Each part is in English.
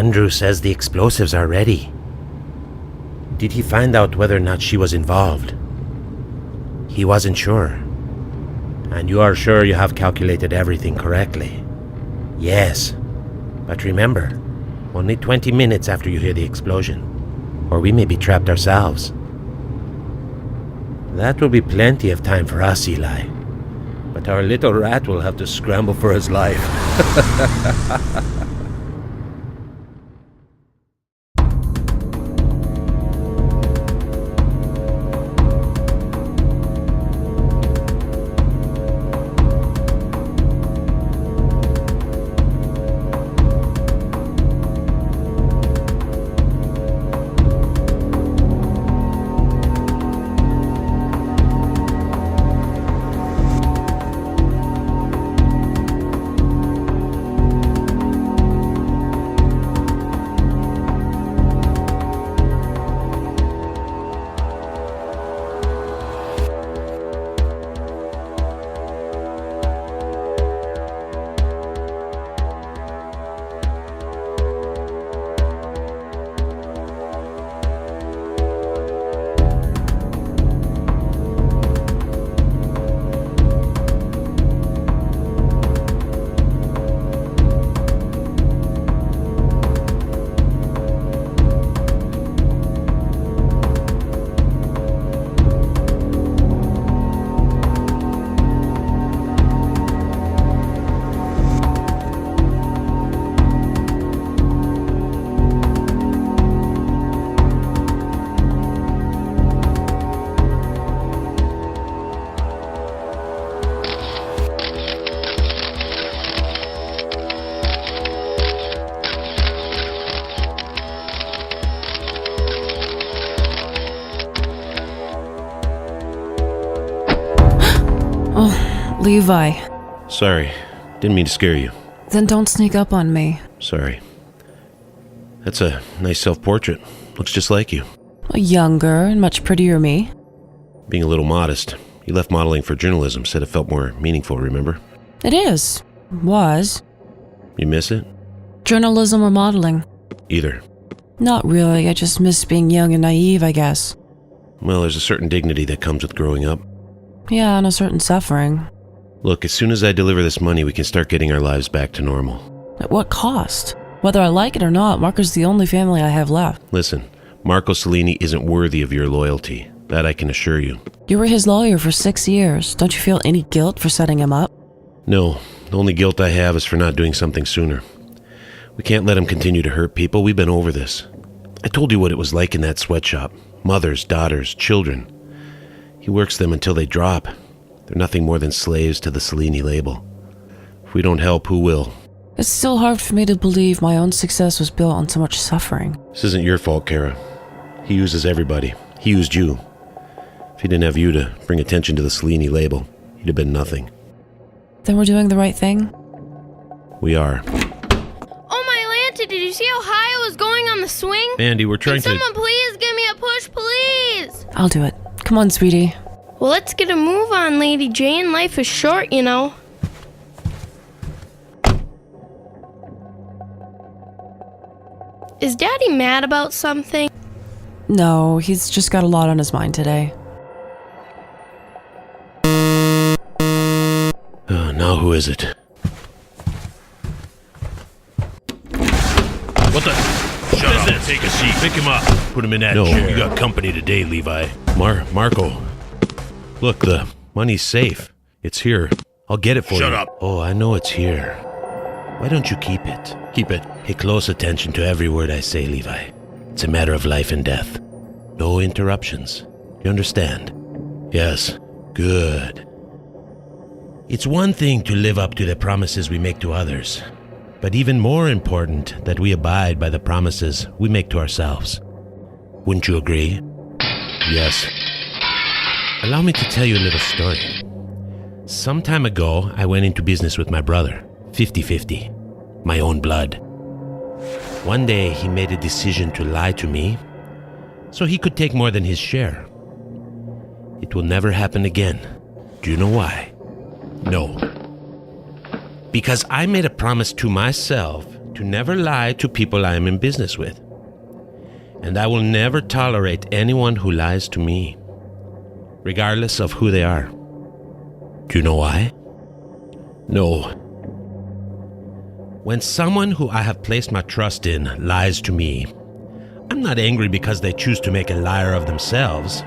Andrew says the explosives are ready. Did he find out whether or not she was involved? He wasn't sure. And you are sure you have calculated everything correctly? Yes. But remember, only 20 minutes after you hear the explosion, or we may be trapped ourselves. That will be plenty of time for us, Eli. But our little rat will have to scramble for his life. Levi. Sorry, didn't mean to scare you. Then don't sneak up on me. Sorry. That's a nice self-portrait. Looks just like you. Younger and much prettier me. Being a little modest. You left modeling for journalism, said it felt more meaningful, remember? It is. Was. You miss it? Journalism or modeling? Either. Not really, I just miss being young and naive, I guess. Well, there's a certain dignity that comes with growing up. Yeah, and a certain suffering. Look, as soon as I deliver this money, we can start getting our lives back to normal. At what cost? Whether I like it or not, Marco's the only family I have left. Listen, Marco Cellini isn't worthy of your loyalty. That I can assure you. You were his lawyer for 6 years. Don't you feel any guilt for setting him up? No, the only guilt I have is for not doing something sooner. We can't let him continue to hurt people. We've been over this. I told you what it was like in that sweatshop. Mothers, daughters, children. He works them until they drop. They're nothing more than slaves to the Cellini label. If we don't help, who will? It's still hard for me to believe my own success was built on so much suffering. This isn't your fault, Kara. He uses everybody. He used you. If he didn't have you to bring attention to the Cellini label, he'd have been nothing. Then we're doing the right thing? We are. Oh my Lanta, did you see how high I was going on the swing? Andy, we're trying Can someone please give me a push, please? I'll do it. Come on, sweetie. Well, let's get a move on, Lady Jane. Life is short, you know. Is Daddy mad about something? No, he's just got a lot on his mind today. Now who is it? What the? Shut up. Take a seat. Pick him up. Put him in that chair. You got company today, Levi. Marco. Look, the money's safe. It's here. I'll get it for you. Shut up. Oh, I know it's here. Why don't you keep it? Keep it. Pay close attention to every word I say, Levi. It's a matter of life and death. No interruptions. You understand? Yes. Good. It's one thing to live up to the promises we make to others, but even more important that we abide by the promises we make to ourselves. Wouldn't you agree? Yes. Allow me to tell you a little story. Some time ago, I went into business with my brother, 50-50, my own blood. One day, he made a decision to lie to me so he could take more than his share. It will never happen again. Do you know why? No. Because I made a promise to myself to never lie to people I am in business with. And I will never tolerate anyone who lies to me, regardless of who they are. Do you know why? No. When someone who I have placed my trust in lies to me, I'm not angry because they choose to make a liar of themselves.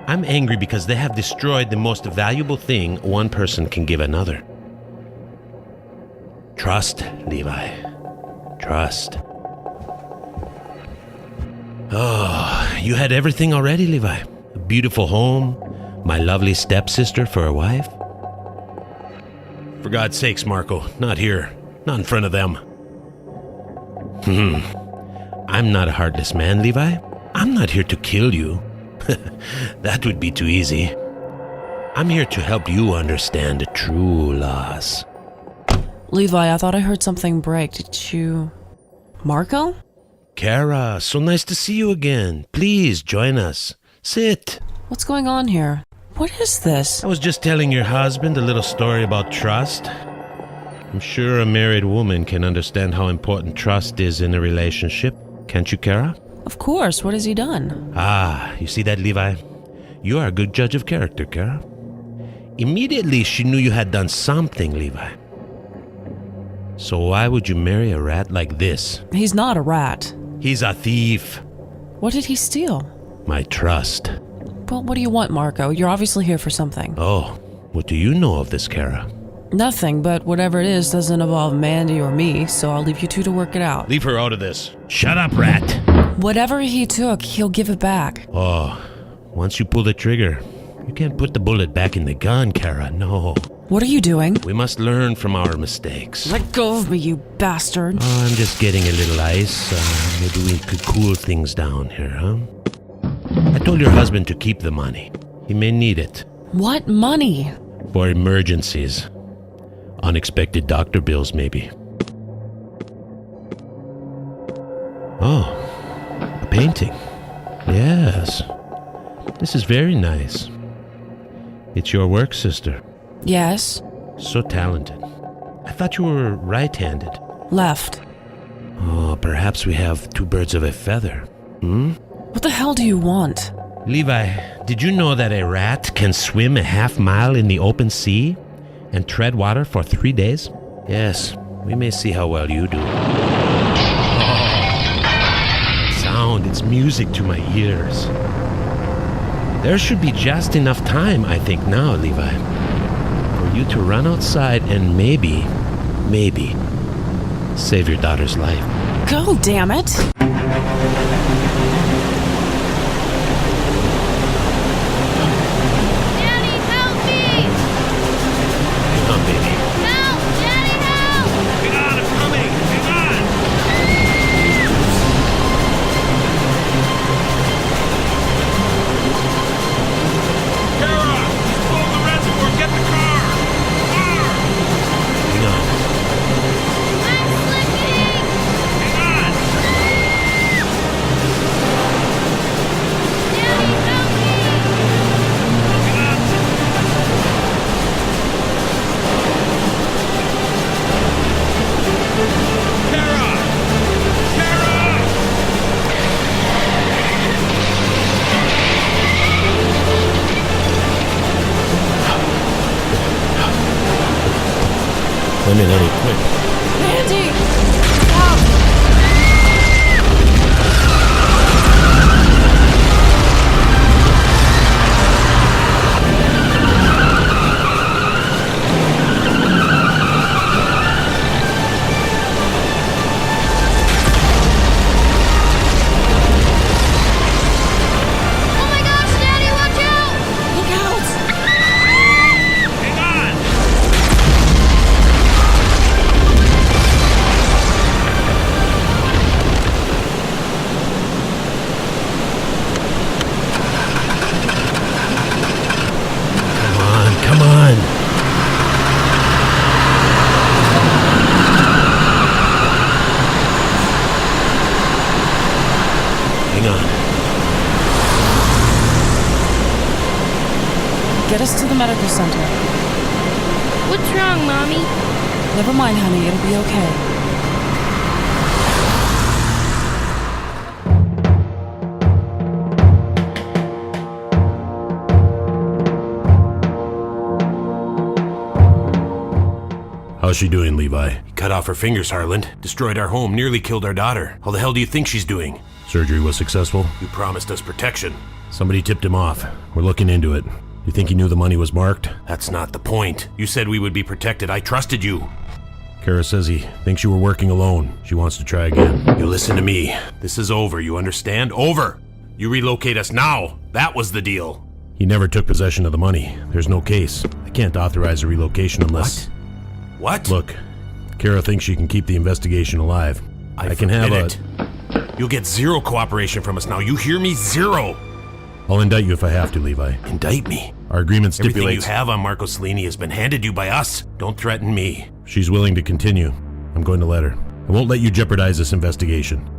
I'm angry because they have destroyed the most valuable thing one person can give another. Trust, Levi. Trust. Oh, you had everything already, Levi. A beautiful home, my lovely stepsister for a wife. For God's sakes, Marco, not here. Not in front of them. I'm not a heartless man, Levi. I'm not here to kill you. That would be too easy. I'm here to help you understand the true loss. Levi, I thought I heard something break. Did you... Marco? Kara, so nice to see you again. Please join us. Sit. What's going on here? What is this? I was just telling your husband a little story about trust. I'm sure a married woman can understand how important trust is in a relationship. Can't you, Kara? Of course. What has he done? Ah, you see that, Levi? You are a good judge of character, Kara. Immediately, she knew you had done something, Levi. So why would you marry a rat like this? He's not a rat. He's a thief. What did he steal? My trust. Well, what do you want, Marco? You're obviously here for something. Oh, what do you know of this, Kara? Nothing, but whatever it is doesn't involve Mandy or me, so I'll leave you two to work it out. Leave her out of this. Shut up, rat. Whatever he took, he'll give it back. Oh, once you pull the trigger, you can't put the bullet back in the gun, Kara. No. What are you doing? We must learn from our mistakes. Let go of me, you bastard. Oh, I'm just getting a little ice. Maybe we could cool things down here, huh? I told your husband to keep the money. He may need it. What money? For emergencies. Unexpected doctor bills, maybe. Oh, a painting. Yes. This is very nice. It's your work, sister. Yes. So talented. I thought you were right-handed. Left. Oh, perhaps we have two birds of a feather. What the hell do you want? Levi, did you know that a rat can swim a half-mile in the open sea and tread water for 3 days? Yes, we may see how well you do. Oh, sound, it's music to my ears. There should be just enough time, I think now, Levi, for you to run outside and maybe, save your daughter's life. Go, damn it! Daddy, help me! Hang on, baby. Help! Daddy, help! Hang on, I'm coming! Hang on! Kara! He's blowing the reservoir! Get the car! Car! Hang on. I'm slipping! Hang on! Daddy, help me! Hang on! Kara! Kara! Let me know quick. Mandy! Help! Oh my gosh, Daddy, watch out! Look out! Hang on! Come on. Hang on. Get us to the medical center. What's wrong, Mommy? Never mind, honey. It'll be okay. How's she doing, Levi? He cut off her fingers, Harland. Destroyed our home, nearly killed our daughter. How the hell do you think she's doing? Surgery was successful? You promised us protection. Somebody tipped him off. We're looking into it. You think he knew the money was marked? That's not the point. You said we would be protected. I trusted you. Kara says he thinks you were working alone. She wants to try again. You listen to me. This is over, you understand? Over! You relocate us now. That was the deal. He never took possession of the money. There's no case. I can't authorize a relocation unless... What? Look, Kara thinks she can keep the investigation alive. I can have it. You'll get zero cooperation from us now. You hear me? Zero! I'll indict you if I have to, Levi. Indict me? Our agreement Everything stipulates... you have on Marco Cellini has been handed you by us. Don't threaten me. She's willing to continue. I'm going to let her. I won't let you jeopardize this investigation.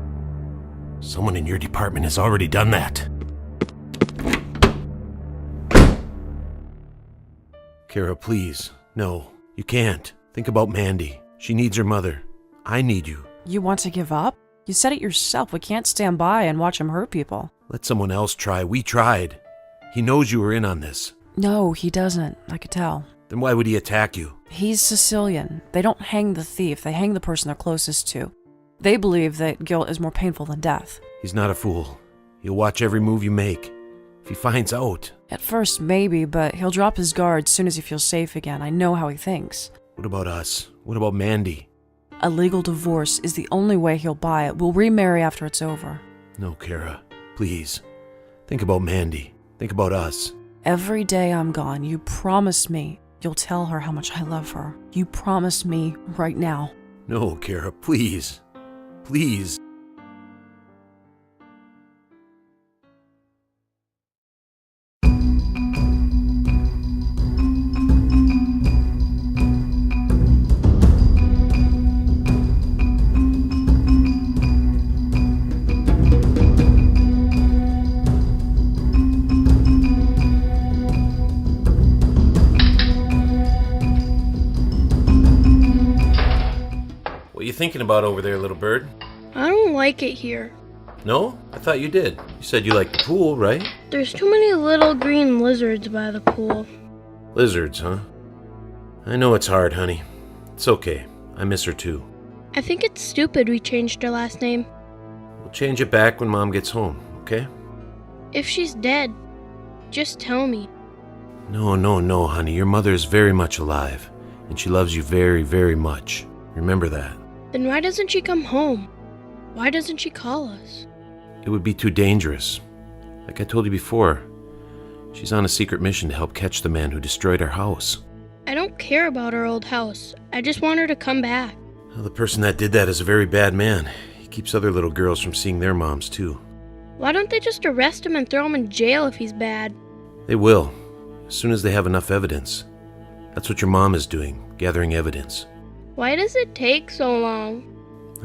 Someone in your department has already done that. Kara, please. No, you can't. Think about Mandy. She needs her mother. I need you. You want to give up? You said it yourself. We can't stand by and watch him hurt people. Let someone else try. We tried. He knows you were in on this. No, he doesn't. I could tell. Then why would he attack you? He's Sicilian. They don't hang the thief. They hang the person they're closest to. They believe that guilt is more painful than death. He's not a fool. He'll watch every move you make. If he finds out... At first, maybe, but he'll drop his guard as soon as he feels safe again. I know how he thinks. What about us? What about Mandy? A legal divorce is the only way he'll buy it. We'll remarry after it's over. No, Kara. Please. Think about Mandy. Think about us. Every day I'm gone, you promise me you'll tell her how much I love her. You promise me right now. No, Kara, please. Please. What are you thinking about over there, little bird? I don't like it here. No? I thought you did. You said you liked the pool, right? There's too many little green lizards by the pool. Lizards, huh? I know it's hard, honey. It's okay. I miss her too. I think it's stupid we changed her last name. We'll change it back when Mom gets home, okay? If she's dead, just tell me. No, honey. Your mother is very much alive, and she loves you very, very much. Remember that. Then why doesn't she come home? Why doesn't she call us? It would be too dangerous. Like I told you before, she's on a secret mission to help catch the man who destroyed our house. I don't care about our old house. I just want her to come back. Well, the person that did that is a very bad man. He keeps other little girls from seeing their moms, too. Why don't they just arrest him and throw him in jail if he's bad? They will, as soon as they have enough evidence. That's what your mom is doing, gathering evidence. Why does it take so long?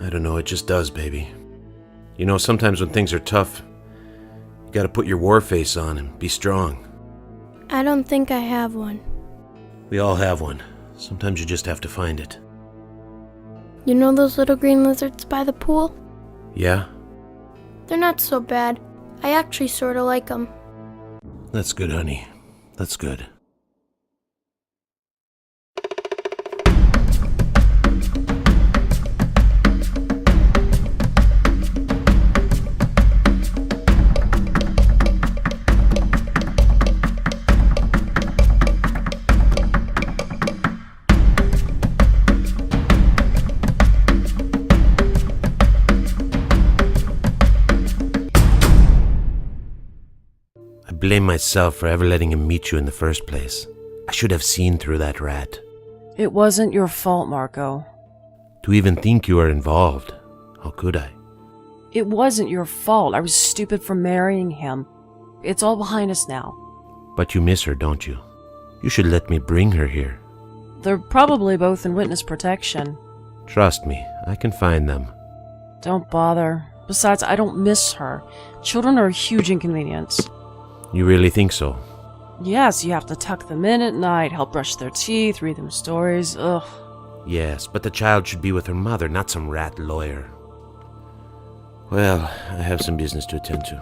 I don't know, it just does, baby. You know, sometimes when things are tough, you gotta put your war face on and be strong. I don't think I have one. We all have one. Sometimes you just have to find it. You know those little green lizards by the pool? Yeah? They're not so bad. I actually sort of like them. That's good, honey. That's good. I blame myself for ever letting him meet you in the first place. I should have seen through that rat. It wasn't your fault, Marco. To even think you were involved. How could I? It wasn't your fault. I was stupid for marrying him. It's all behind us now. But you miss her, don't you? You should let me bring her here. They're probably both in witness protection. Trust me, I can find them. Don't bother. Besides, I don't miss her. Children are a huge inconvenience. You really think so? Yes, you have to tuck them in at night, help brush their teeth, read them stories. Ugh. Yes, but the child should be with her mother, not some rat lawyer. Well, I have some business to attend to.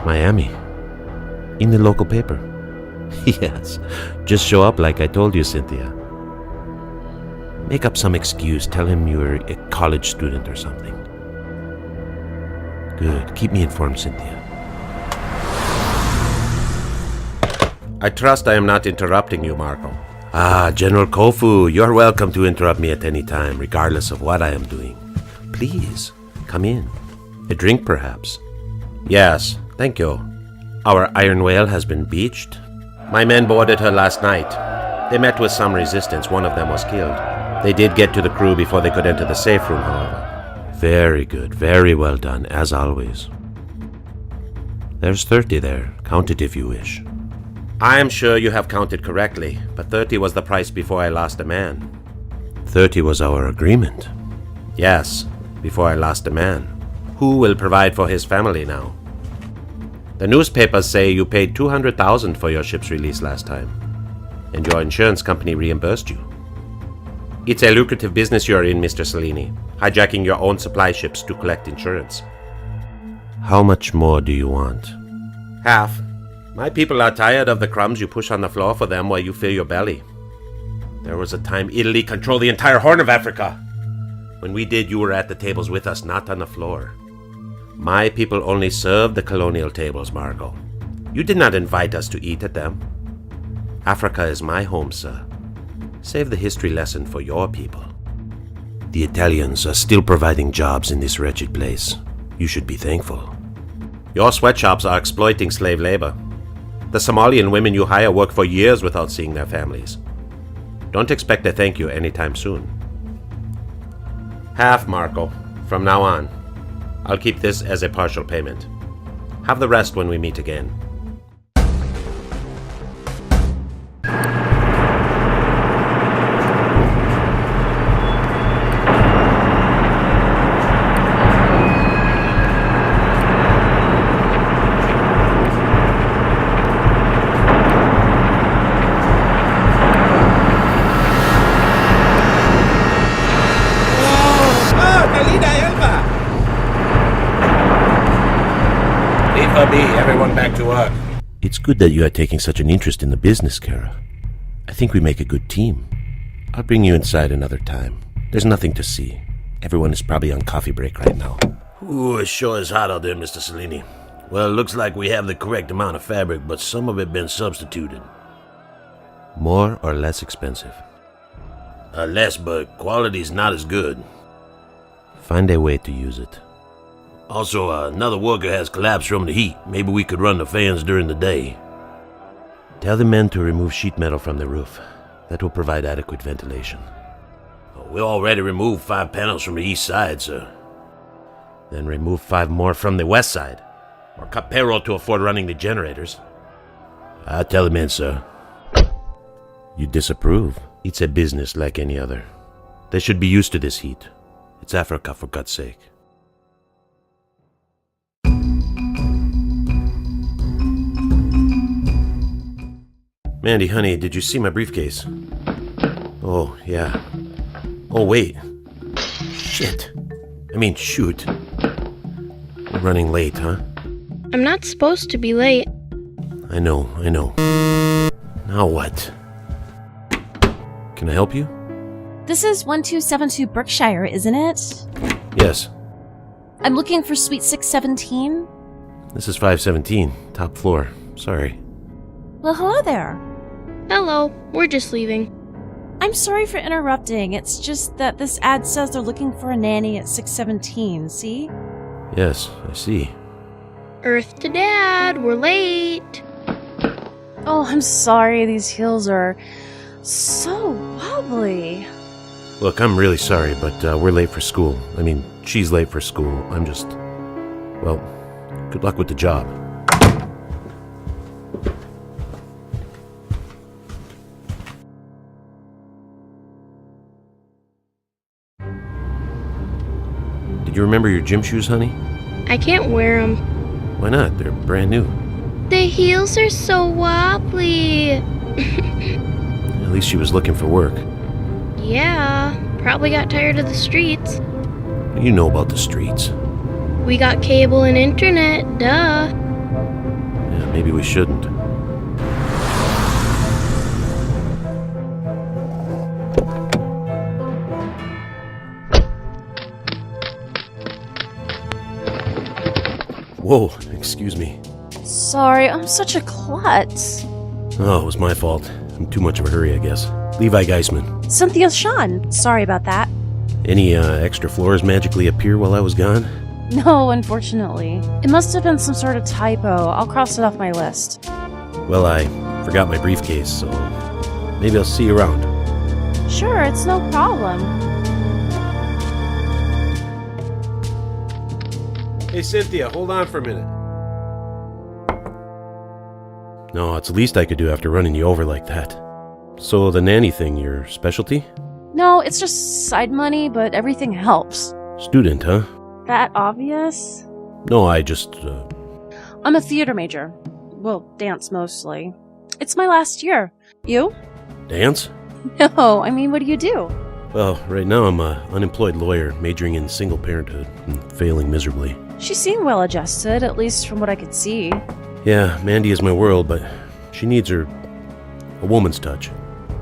Miami. In the local paper. Yes. Just show up like I told you, Cynthia. Make up some excuse. Tell him you're a college student or something. Good. Keep me informed, Cynthia. I trust I am not interrupting you, Marco. Ah, General Kofu, you're welcome to interrupt me at any time, regardless of what I am doing. Please, come in. A drink, perhaps? Yes, thank you. Our iron whale has been beached. My men boarded her last night. They met with some resistance. One of them was killed. They did get to the crew before they could enter the safe room, however. Very good. Very well done, as always. There's 30 there. Count it if you wish. I am sure you have counted correctly, but 30 was the price before I lost a man. 30 was our agreement. Yes, before I lost a man. Who will provide for his family now? The newspapers say you paid $200,000 for your ship's release last time, and your insurance company reimbursed you. It's a lucrative business you're in, Mr. Cellini, hijacking your own supply ships to collect insurance. How much more do you want? Half. My people are tired of the crumbs you push on the floor for them while you fill your belly. There was a time Italy controlled the entire Horn of Africa. When we did, you were at the tables with us, not on the floor. My people only served the colonial tables, Margot. You did not invite us to eat at them. Africa is my home, sir. Save the history lesson for your people. The Italians are still providing jobs in this wretched place. You should be thankful. Your sweatshops are exploiting slave labor. The Somalian women you hire work for years without seeing their families. Don't expect a thank you anytime soon. Half, Marco. From now on. I'll keep this as a partial payment. Have the rest when we meet again. Everyone back to work. It's good that you are taking such an interest in the business, Kara. I think we make a good team. I'll bring you inside another time. There's nothing to see. Everyone is probably on coffee break right now. Ooh, it sure is hot out there, Mr. Cellini. Well, it looks like we have the correct amount of fabric, but some of it been substituted. More or less expensive? Less, but quality's not as good. Find a way to use it. Also, another worker has collapsed from the heat. Maybe we could run the fans during the day. Tell the men to remove sheet metal from the roof. That will provide adequate ventilation. We already removed 5 panels from the east side, sir. Then remove 5 more from the west side. Or cut payroll to afford running the generators. I'll tell the men, sir. You disapprove? It's a business like any other. They should be used to this heat. It's Africa, for God's sake. Mandy, honey, did you see my briefcase? Oh, yeah. Oh, wait. Shit. I mean, shoot. We're running late, huh? I'm not supposed to be late. I know. Now what? Can I help you? This is 1272 Berkshire, isn't it? Yes. I'm looking for suite 617. This is 517, top floor. Sorry. Well, hello there. Hello, we're just leaving. I'm sorry for interrupting. It's just that this ad says they're looking for a nanny at 617, see? Yes, I see. Earth to Dad, we're late. Oh, I'm sorry. These heels are so wobbly. Look, I'm really sorry, but we're late for school. I mean, she's late for school. I'm just... Well, good luck with the job. Did you remember your gym shoes, honey? I can't wear them. Why not? They're brand new. The heels are so wobbly. At least she was looking for work. Yeah, probably got tired of the streets. You know about the streets. We got cable and internet, duh. maybe we shouldn't. Whoa, excuse me. Sorry, I'm such a klutz. Oh, it was my fault. I'm too much of a hurry, I guess. Levi Geisman. Cynthia Sean. Sorry about that. Any extra floors magically appear while I was gone? No, unfortunately. It must have been some sort of typo. I'll cross it off my list. Well, I forgot my briefcase, so maybe I'll see you around. Sure, it's no problem. Hey, Cynthia, hold on for a minute. No, it's the least I could do after running you over like that. So the nanny thing, your specialty? No, it's just side money, but everything helps. Student, huh? That obvious? No, I just, I'm a theater major. Well, dance mostly. It's my last year. You? Dance? No, I mean, what do you do? Well, right now I'm an unemployed lawyer majoring in single parenthood and failing miserably. She seemed well adjusted, at least from what I could see. Yeah, Mandy is my world, but she needs a woman's touch.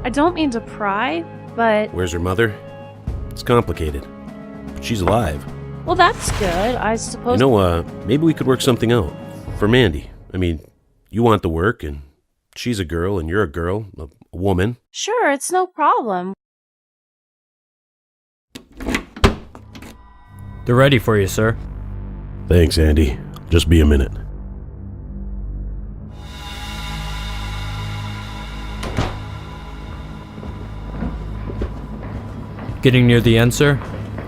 I don't mean to pry, but... Where's her mother? It's complicated. But she's alive. Well, that's good, I suppose. You know, maybe we could work something out. For Mandy. I mean, you want the work, and she's a girl, and you're a girl, a woman. Sure, it's no problem. They're ready for you, sir. Thanks, Andy. Just be a minute. Getting near the end, sir?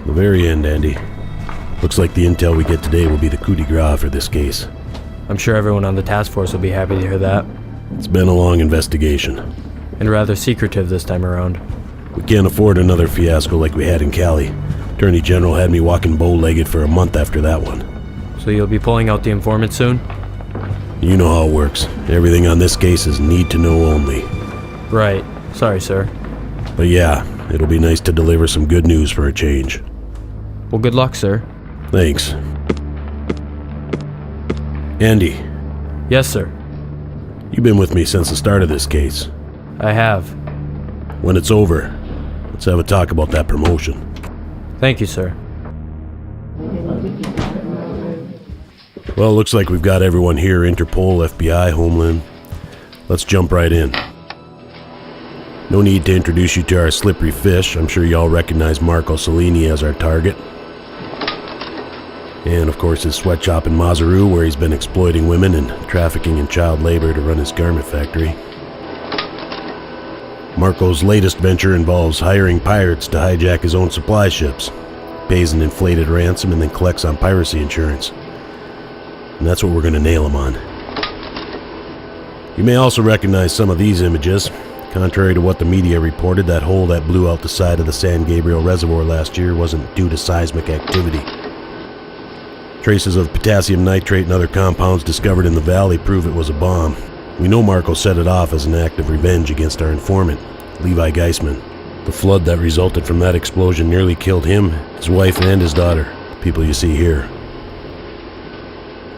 The very end, Andy. Looks like the intel we get today will be the coup de grace for this case. I'm sure everyone on the task force will be happy to hear that. It's been a long investigation. And rather secretive this time around. We can't afford another fiasco like we had in Cali. Attorney General had me walking bow-legged for a month after that one. So you'll be pulling out the informant soon? You know how it works. Everything on this case is need to know only. Right. Sorry, sir. But yeah, it'll be nice to deliver some good news for a change. Well, good luck, sir. Thanks. Andy, Yes, sir. you've been with me since the start of this case. I have. When it's over, let's have a talk about that promotion. Thank you, sir. Well, looks like we've got everyone here, Interpol, FBI, Homeland. Let's jump right in. No need to introduce you to our slippery fish. I'm sure y'all recognize Marco Cellini as our target. And of course his sweatshop in Maseru, where he's been exploiting women and trafficking in child labor to run his garment factory. Marco's latest venture involves hiring pirates to hijack his own supply ships. Pays an inflated ransom and then collects on piracy insurance. And that's what we're going to nail him on. You may also recognize some of these images. Contrary to what the media reported, that hole that blew out the side of the San Gabriel Reservoir last year wasn't due to seismic activity. Traces of potassium nitrate and other compounds discovered in the valley prove it was a bomb. We know Marco set it off as an act of revenge against our informant, Levi Geisman. The flood that resulted from that explosion nearly killed him, his wife, and his daughter, the people you see here.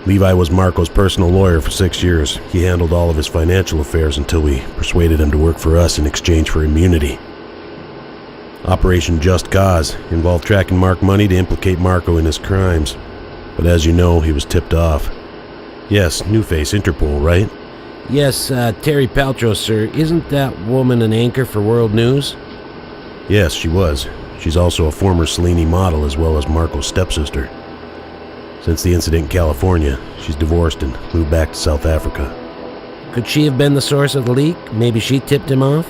Levi was Marco's personal lawyer for 6 years. He handled all of his financial affairs until we persuaded him to work for us in exchange for immunity. Operation Just Cause involved tracking Mark money to implicate Marco in his crimes. But as you know, he was tipped off. Yes, new face, Interpol, right? Yes, Terry Paltrow, sir. Isn't that woman an anchor for World News? Yes, she was. She's also a former Cellini model as well as Marco's stepsister. Since the incident in California, she's divorced and moved back to South Africa. Could she have been the source of the leak? Maybe she tipped him off?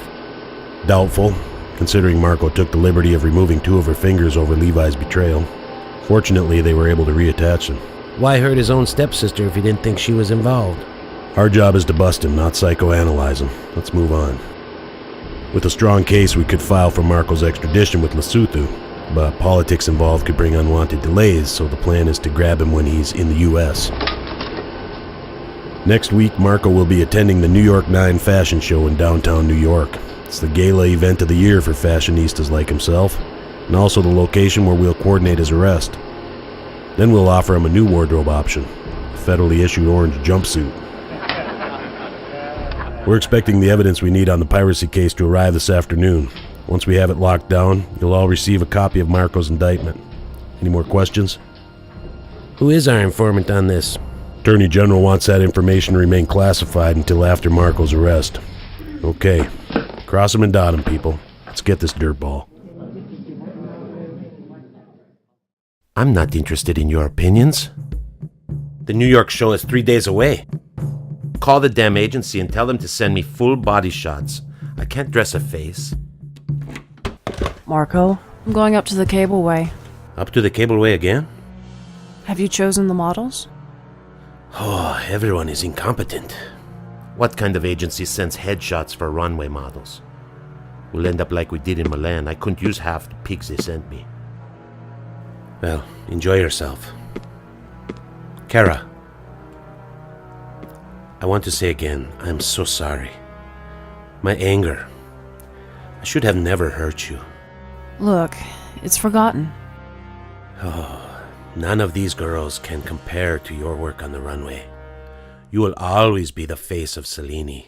Doubtful, considering Marco took the liberty of removing 2 of her fingers over Levi's betrayal. Fortunately, they were able to reattach them. Why hurt his own stepsister if he didn't think she was involved? Our job is to bust him, not psychoanalyze him. Let's move on. With a strong case, we could file for Marco's extradition with Lesotho, but politics involved could bring unwanted delays, so the plan is to grab him when he's in the U.S. Next week, Marco will be attending the New York 9 fashion show in downtown New York. It's the gala event of the year for fashionistas like himself, and also the location where we'll coordinate his arrest. Then we'll offer him a new wardrobe option, a federally issued orange jumpsuit. We're expecting the evidence we need on the piracy case to arrive this afternoon. Once we have it locked down, you'll all receive a copy of Marco's indictment. Any more questions? Who is our informant on this? Attorney General wants that information to remain classified until after Marco's arrest. Okay, cross them and dot them, people. Let's get this dirtball. I'm not interested in your opinions. The New York show is 3 days away. Call the damn agency and tell them to send me full body shots. I can't dress a face. Marco, I'm going up to the cableway. Up to the cableway again? Have you chosen the models? Oh, everyone is incompetent. What kind of agency sends headshots for runway models? We'll end up like we did in Milan. I couldn't use half the pigs they sent me. Well, enjoy yourself. Kara, I want to say again, I'm so sorry. My anger. I should have never hurt you. Look, it's forgotten. None of these girls can compare to your work on the runway. You will always be the face of Cellini.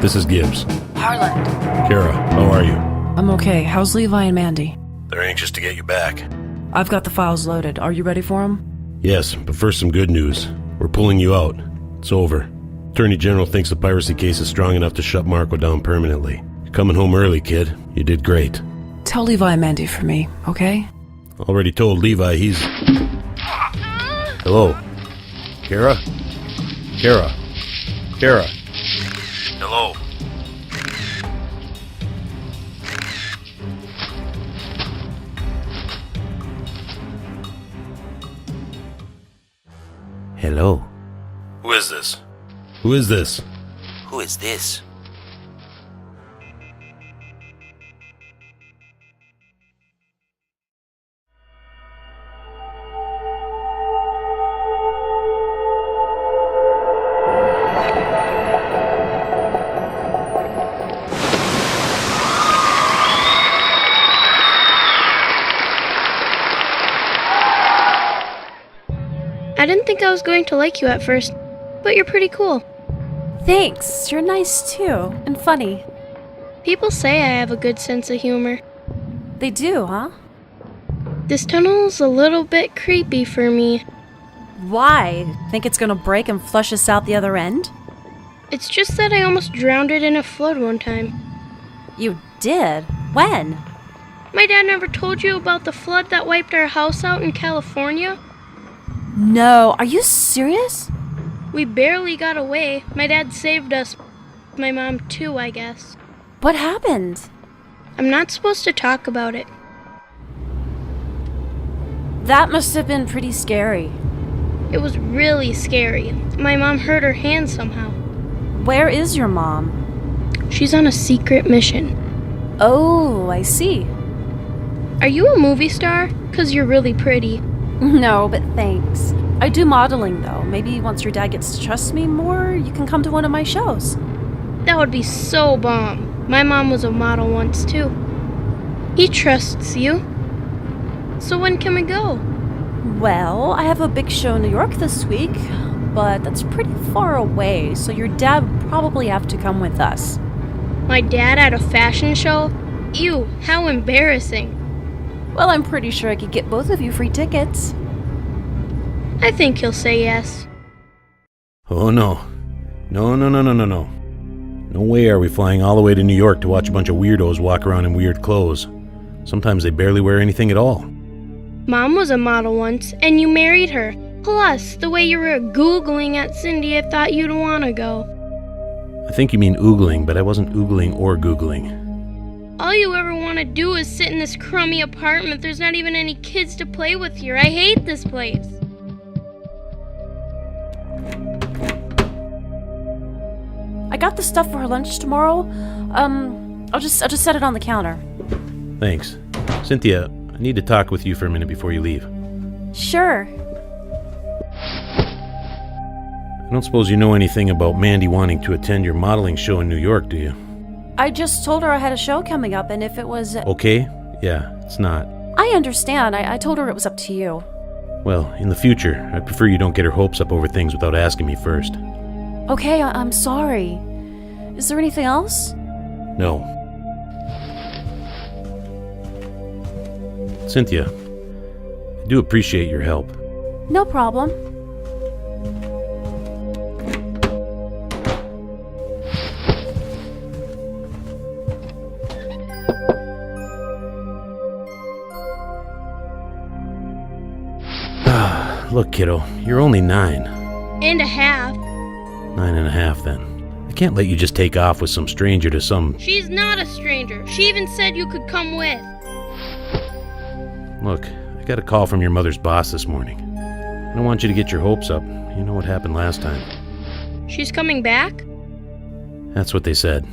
This is Gibbs. Harland. Kara, how are you? I'm okay. How's Levi and Mandy? They're anxious to get you back. I've got the files loaded. Are you ready for them? Yes, but first some good news. We're pulling you out. It's over. Attorney General thinks the piracy case is strong enough to shut Marco down permanently. You're coming home early, kid. You did great. Tell Levi and Mandy for me, okay? Already told Levi he's... Hello? Kara? Kara? Kara? Hello? Hello. Who is this? Who is this? Who is this? I didn't think I was going to like you at first, but you're pretty cool. Thanks. You're nice too, and funny. People say I have a good sense of humor. They do, huh? This tunnel's a little bit creepy for me. Why? Think it's gonna break and flush us out the other end? It's just that I almost drowned it in a flood one time. You did? When? My dad never told you about the flood that wiped our house out in California? No, are you serious? We barely got away. My dad saved us. My mom too, I guess. What happened? I'm not supposed to talk about it. That must have been pretty scary. It was really scary. My mom hurt her hand somehow. Where is your mom? She's on a secret mission. Oh, I see. Are you a movie star? 'Cause you're really pretty. No, but thanks. I do modeling though. Maybe once your dad gets to trust me more, you can come to one of my shows. That would be so bomb. My mom was a model once too. He trusts you. So when can we go? Well, I have a big show in New York this week, but that's pretty far away, so your dad would probably have to come with us. My dad at a fashion show? Ew, how embarrassing. Well, I'm pretty sure I could get both of you free tickets. I think he'll say yes. Oh no. No. No way are we flying all the way to New York to watch a bunch of weirdos walk around in weird clothes. Sometimes they barely wear anything at all. Mom was a model once, and you married her. Plus, the way you were Googling at Cindy, I thought you'd want to go. I think you mean oogling, but I wasn't oogling or googling. All you ever want to do is sit in this crummy apartment. There's not even any kids to play with here. I hate this place. I got the stuff for her lunch tomorrow. I'll just set it on the counter. Thanks. Cynthia, I need to talk with you for a minute before you leave. Sure. I don't suppose you know anything about Mandy wanting to attend your modeling show in New York, do you? I just told her I had a show coming up, and if it was... Okay? Yeah, it's not. I understand. I told her it was up to you. Well, in the future, I'd prefer you don't get her hopes up over things without asking me first. Okay, I'm sorry. Is there anything else? No. Cynthia, I do appreciate your help. No problem. Look, kiddo, you're only 9. And a half. 9 and a half, then. I can't let you just take off with some stranger to some... She's not a stranger. She even said you could come with. Look, I got a call from your mother's boss this morning. I don't want you to get your hopes up. You know what happened last time. She's coming back? That's what they said.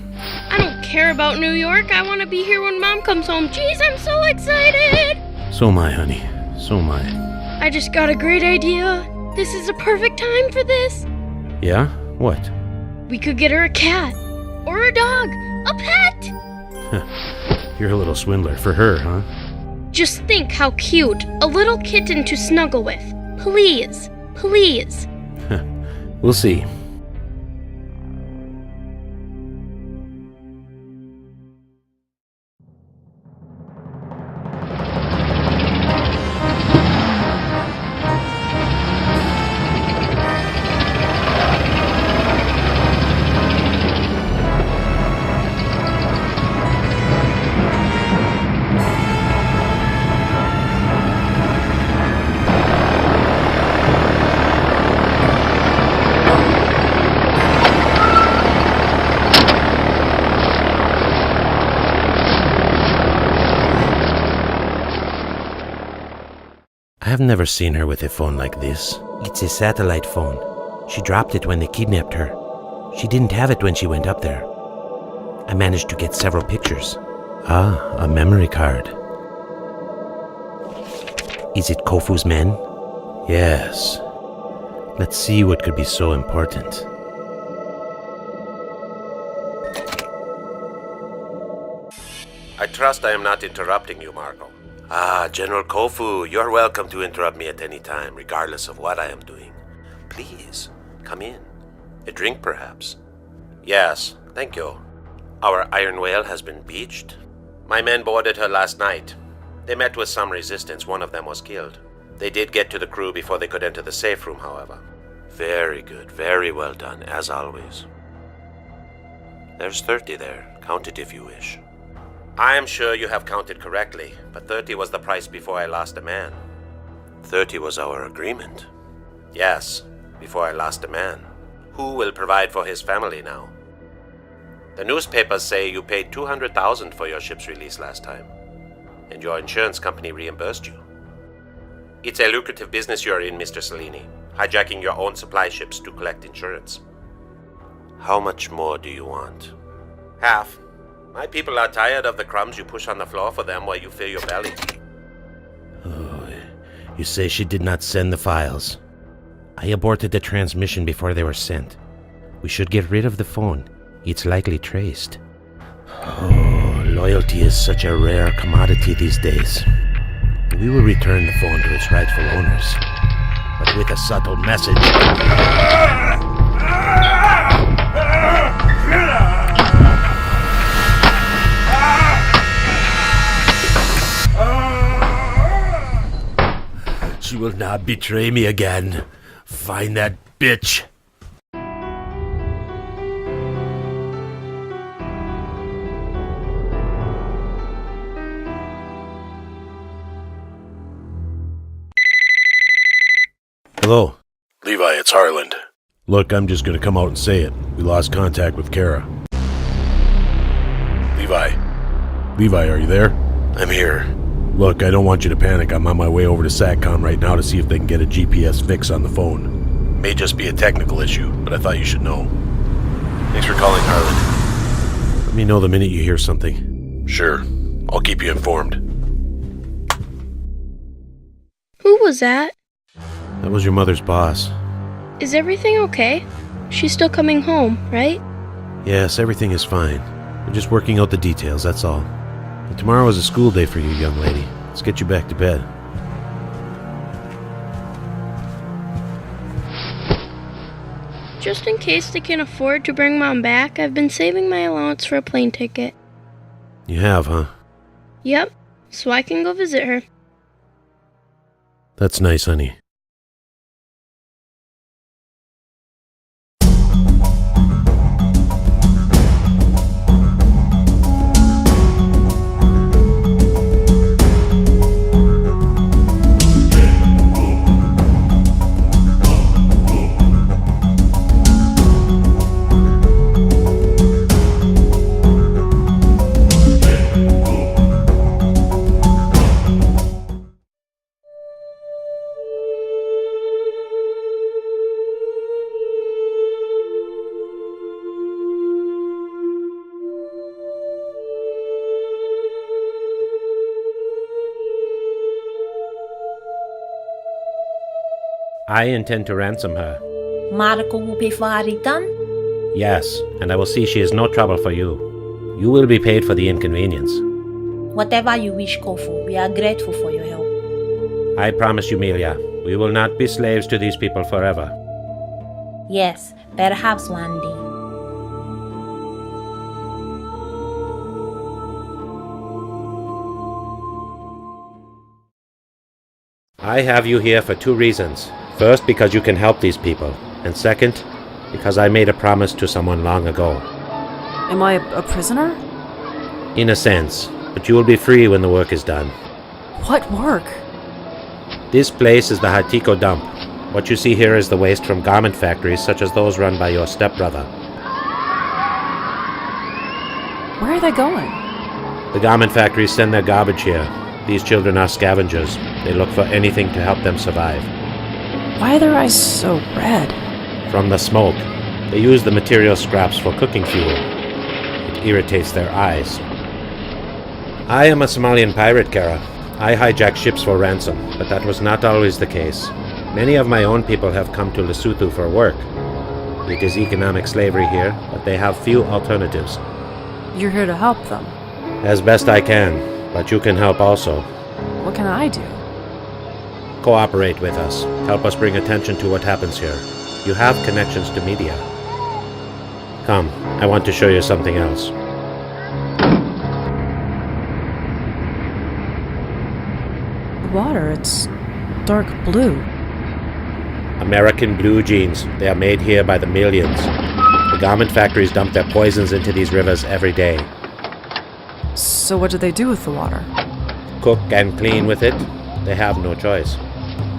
I don't care about New York. I want to be here when Mom comes home. Jeez, I'm so excited! So am I, honey. So am I. I just got a great idea. This is a perfect time for this. Yeah? What? We could get her a cat. Or a dog. A pet! You're a little swindler. For her, huh? Just think how cute. A little kitten to snuggle with. Please. Please. We'll see. I've never seen her with a phone like this. It's a satellite phone. She dropped it when they kidnapped her. She didn't have it when she went up there. I managed to get several pictures. Ah, a memory card. Is it Kofu's men? Yes. Let's see what could be so important. I trust I am not interrupting you, Marco. Ah, General Kofu, you're welcome to interrupt me at any time, regardless of what I am doing. Please, come in. A drink, perhaps? Yes, thank you. Our iron whale has been beached. My men boarded her last night. They met with some resistance. One of them was killed. They did get to the crew before they could enter the safe room, however. Very good, very well done, as always. There's 30 there. Count it if you wish. I am sure you have counted correctly, but 30 was the price before I lost a man. 30 was our agreement. Yes, before I lost a man. Who will provide for his family now? The newspapers say you paid $200,000 for your ship's release last time, and your insurance company reimbursed you. It's a lucrative business you're in, Mr. Cellini, hijacking your own supply ships to collect insurance. How much more do you want? Half. My people are tired of the crumbs you push on the floor for them while you fill your belly. Oh, you say she did not send the files. I aborted the transmission before they were sent. We should get rid of the phone. It's likely traced. Oh, loyalty is such a rare commodity these days. We will return the phone to its rightful owners, but with a subtle message. She will not betray me again. Find that bitch. Hello. Levi, it's Harland. Look, I'm just gonna come out and say it. We lost contact with Kara. Levi. Levi, are you there? I'm here. Look, I don't want you to panic. I'm on my way over to SATCOM right now to see if they can get a GPS fix on the phone. May just be a technical issue, but I thought you should know. Thanks for calling, Harland. Let me know the minute you hear something. Sure. I'll keep you informed. Who was that? That was your mother's boss. Is everything okay? She's still coming home, right? Yes, everything is fine. We're just working out the details, that's all. And tomorrow is a school day for you, young lady. Let's get you back to bed. Just in case they can afford to bring Mom back, I've been saving my allowance for a plane ticket. You have, huh? Yep, so I can go visit her. That's nice, honey. I intend to ransom her. Marco will pay for her return? Yes, and I will see she is no trouble for you. You will be paid for the inconvenience. Whatever you wish, Kofu. We are grateful for your help. I promise you, Melia, we will not be slaves to these people forever. Yes, perhaps one day. I have you here for 2 reasons. First, because you can help these people. And second, because I made a promise to someone long ago. Am I a prisoner? In a sense, but you will be free when the work is done. What work? This place is the Hatiko dump. What you see here is the waste from garment factories such as those run by your stepbrother. Where are they going? The garment factories send their garbage here. These children are scavengers. They look for anything to help them survive. Why are their eyes so red? From the smoke. They use the material scraps for cooking fuel. It irritates their eyes. I am a Somalian pirate, Kara. I hijack ships for ransom, but that was not always the case. Many of my own people have come to Lesotho for work. It is economic slavery here, but they have few alternatives. You're here to help them. As best I can, but you can help also. What can I do? Cooperate with us. Help us bring attention to what happens here. You have connections to media. Come, I want to show you something else. The water, it's dark blue. American blue jeans. They are made here by the millions. The garment factories dump their poisons into these rivers every day. So what do they do with the water? Cook and clean with it. They have no choice.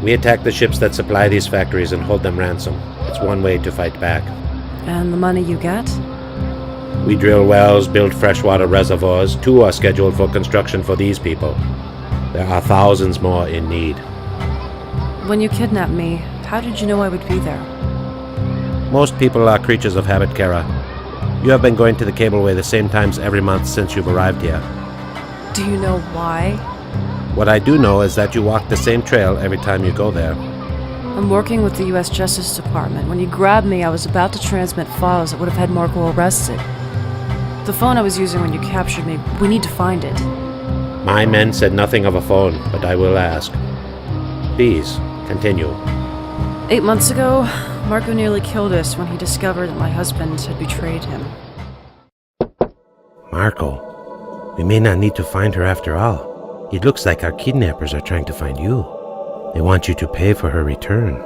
We attack the ships that supply these factories and hold them ransom. It's one way to fight back. And the money you get? We drill wells, build freshwater reservoirs. 2 are scheduled for construction for these people. There are thousands more in need. When you kidnapped me, how did you know I would be there? Most people are creatures of habit, Kara. You have been going to the cableway the same times every month since you've arrived here. Do you know why? What I do know is that you walk the same trail every time you go there. I'm working with the U.S. Justice Department. When you grabbed me, I was about to transmit files that would have had Marco arrested. The phone I was using when you captured me, we need to find it. My men said nothing of a phone, but I will ask. Please, continue. 8 months ago, Marco nearly killed us when he discovered that my husband had betrayed him. Marco, we may not need to find her after all. It looks like our kidnappers are trying to find you. They want you to pay for her return.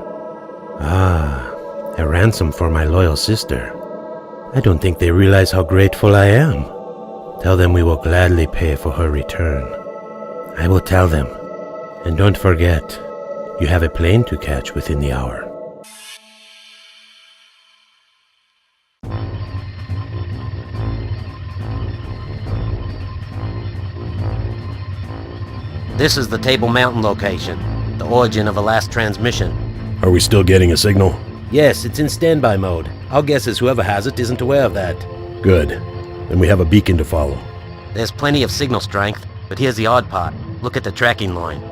Ah, a ransom for my loyal sister. I don't think they realize how grateful I am. Tell them we will gladly pay for her return. I will tell them. And don't forget, you have a plane to catch within the hour. This is the Table Mountain location, the origin of a last transmission. Are we still getting a signal? Yes, it's in standby mode. Our guess is whoever has it isn't aware of that. Good. Then we have a beacon to follow. There's plenty of signal strength, but here's the odd part. Look at the tracking line.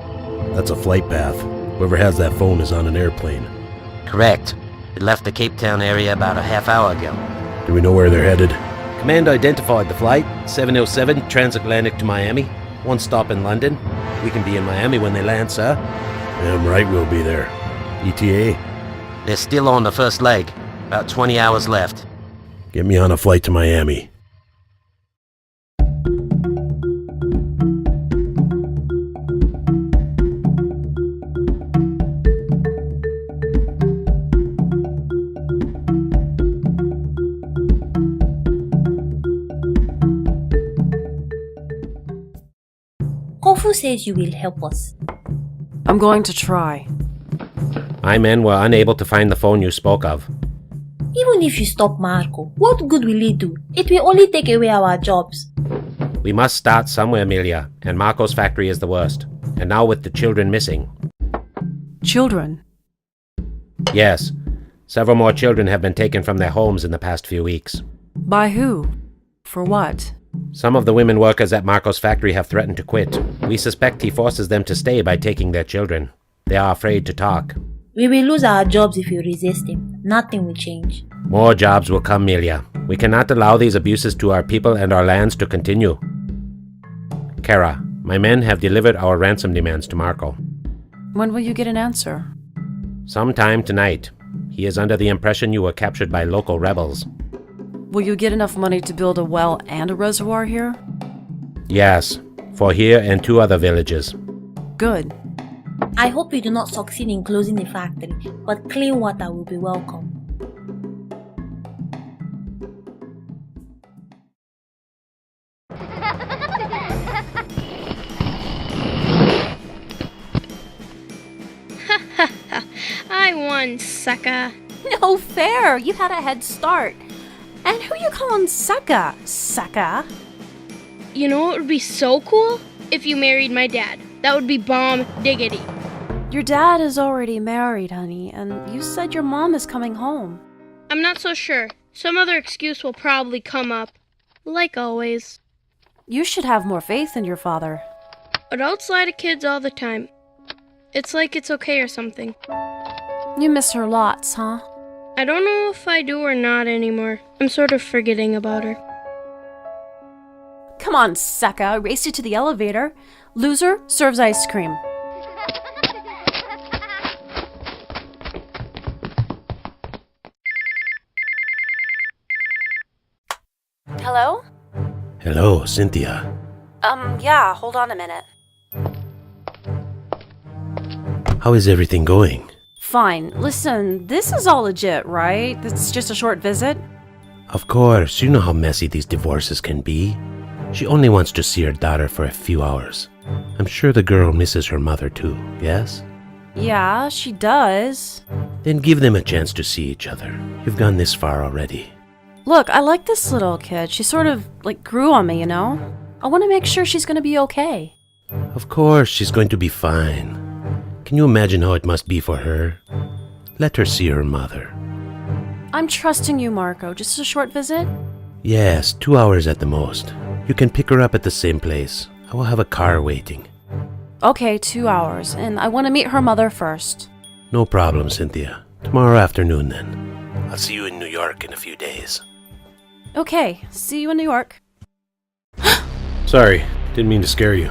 That's a flight path. Whoever has that phone is on an airplane. Correct. It left the Cape Town area about a half hour ago. Do we know where they're headed? Command identified the flight, 707 transatlantic to Miami. 1 stop in London. We can be in Miami when they land, sir. Damn right we'll be there. ETA? They're still on the first leg. About 20 hours left. Get me on a flight to Miami. Kofu says you will help us. I'm going to try. My men were unable to find the phone you spoke of. Even if you stop Marco, what good will it do? It will only take away our jobs. We must start somewhere, Amelia, and Marco's factory is the worst. And now with the children missing. Children? Yes. Several more children have been taken from their homes in the past few weeks. By who? For what? Some of the women workers at Marco's factory have threatened to quit. We suspect he forces them to stay by taking their children. They are afraid to talk. We will lose our jobs if you resist him. Nothing will change. More jobs will come, Melia. We cannot allow these abuses to our people and our lands to continue. Kara, my men have delivered our ransom demands to Marco. When will you get an answer? Sometime tonight. He is under the impression you were captured by local rebels. Will you get enough money to build a well and a reservoir here? Yes, for here and 2 other villages. Good. I hope you do not succeed in closing the factory, but clean water will be welcome. I won, sucker. No fair. You had a head start. And who you calling sucker? Sucker? You know what would be so cool? If you married my dad. That would be bomb diggity. Your dad is already married, honey, and you said your mom is coming home. I'm not so sure. Some other excuse will probably come up. Like always. You should have more faith in your father. Adults lie to kids all the time. It's like it's okay or something. You miss her lots, huh? I don't know if I do or not anymore. I'm sort of forgetting about her. Come on, sucker. I raced you to the elevator. Loser serves ice cream. Hello? Hello, Cynthia. Yeah, hold on a minute. How is everything going? Fine. Listen, this is all legit, right? It's just a short visit? Of course, you know how messy these divorces can be. She only wants to see her daughter for a few hours. I'm sure the girl misses her mother too, yes? Yeah, she does. Then give them a chance to see each other. You've gone this far already. Look, I like this little kid. She sort of, grew on me, you know? I want to make sure she's gonna be okay. Of course, she's going to be fine. Can you imagine how it must be for her? Let her see her mother. I'm trusting you, Marco. Just a short visit? Yes, 2 hours at the most. You can pick her up at the same place. I will have a car waiting. Okay, 2 hours. And I want to meet her mother first. No problem, Cynthia. Tomorrow afternoon, then. I'll see you in New York in a few days. Okay, see you in New York. Sorry, didn't mean to scare you.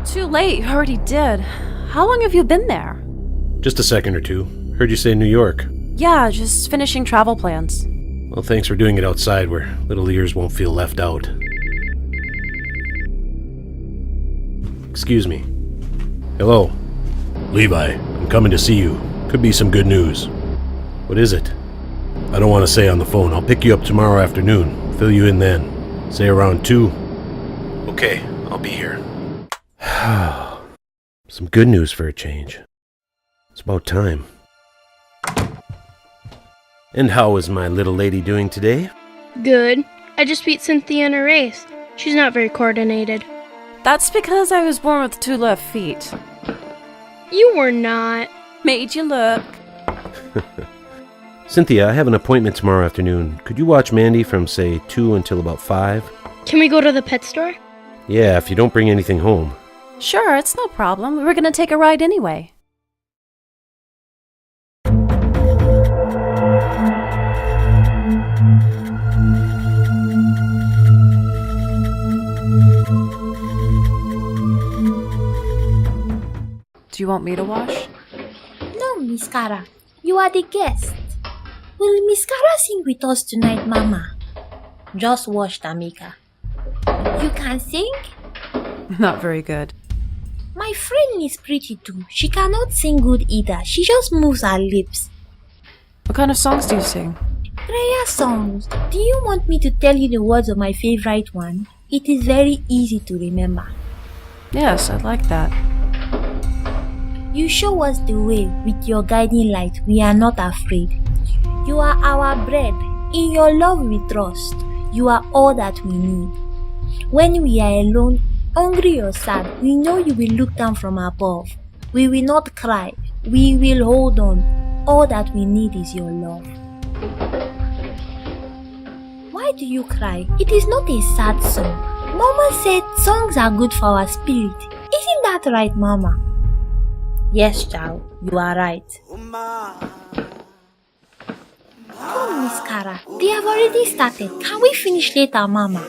Too late, you already did. How long have you been there? Just a second or two. Heard you say New York. Yeah, just finishing travel plans. Well, thanks for doing it outside where little ears won't feel left out. Excuse me. Hello. Levi, I'm coming to see you. Could be some good news. What is it? I don't want to say on the phone. I'll pick you up tomorrow afternoon. Fill you in then. Say around 2. Okay, I'll be here. Some good news for a change. It's about time. And how is my little lady doing today? Good. I just beat Cynthia in a race. She's not very coordinated. That's because I was born with 2 left feet. You were not. Made you look. Cynthia, I have an appointment tomorrow afternoon. Could you watch Mandy from, say, 2 until about 5? Can we go to the pet store? Yeah, if you don't bring anything home. Sure, it's no problem. We were gonna take a ride anyway. Do you want me to wash? No, Miss Cara. You are the guest. Will Miss Cara sing with us tonight, Mama? Just watch, Tamika. You can sing? Not very good. My friend is pretty too. She cannot sing good either. She just moves her lips. What kind of songs do you sing? Prayer songs. Do you want me to tell you the words of my favorite one? It is very easy to remember. Yes, I'd like that. You show us the way with your guiding light. We are not afraid. You are our bread. In your love we trust. You are all that we need. When we are alone, hungry or sad, we know you will look down from above. We will not cry. We will hold on. All that we need is your love. Why do you cry? It is not a sad song. Mama said songs are good for our spirit. Isn't that right, Mama? Yes, child, you are right. Come, Miss Cara. They have already started. Can we finish later, Mama?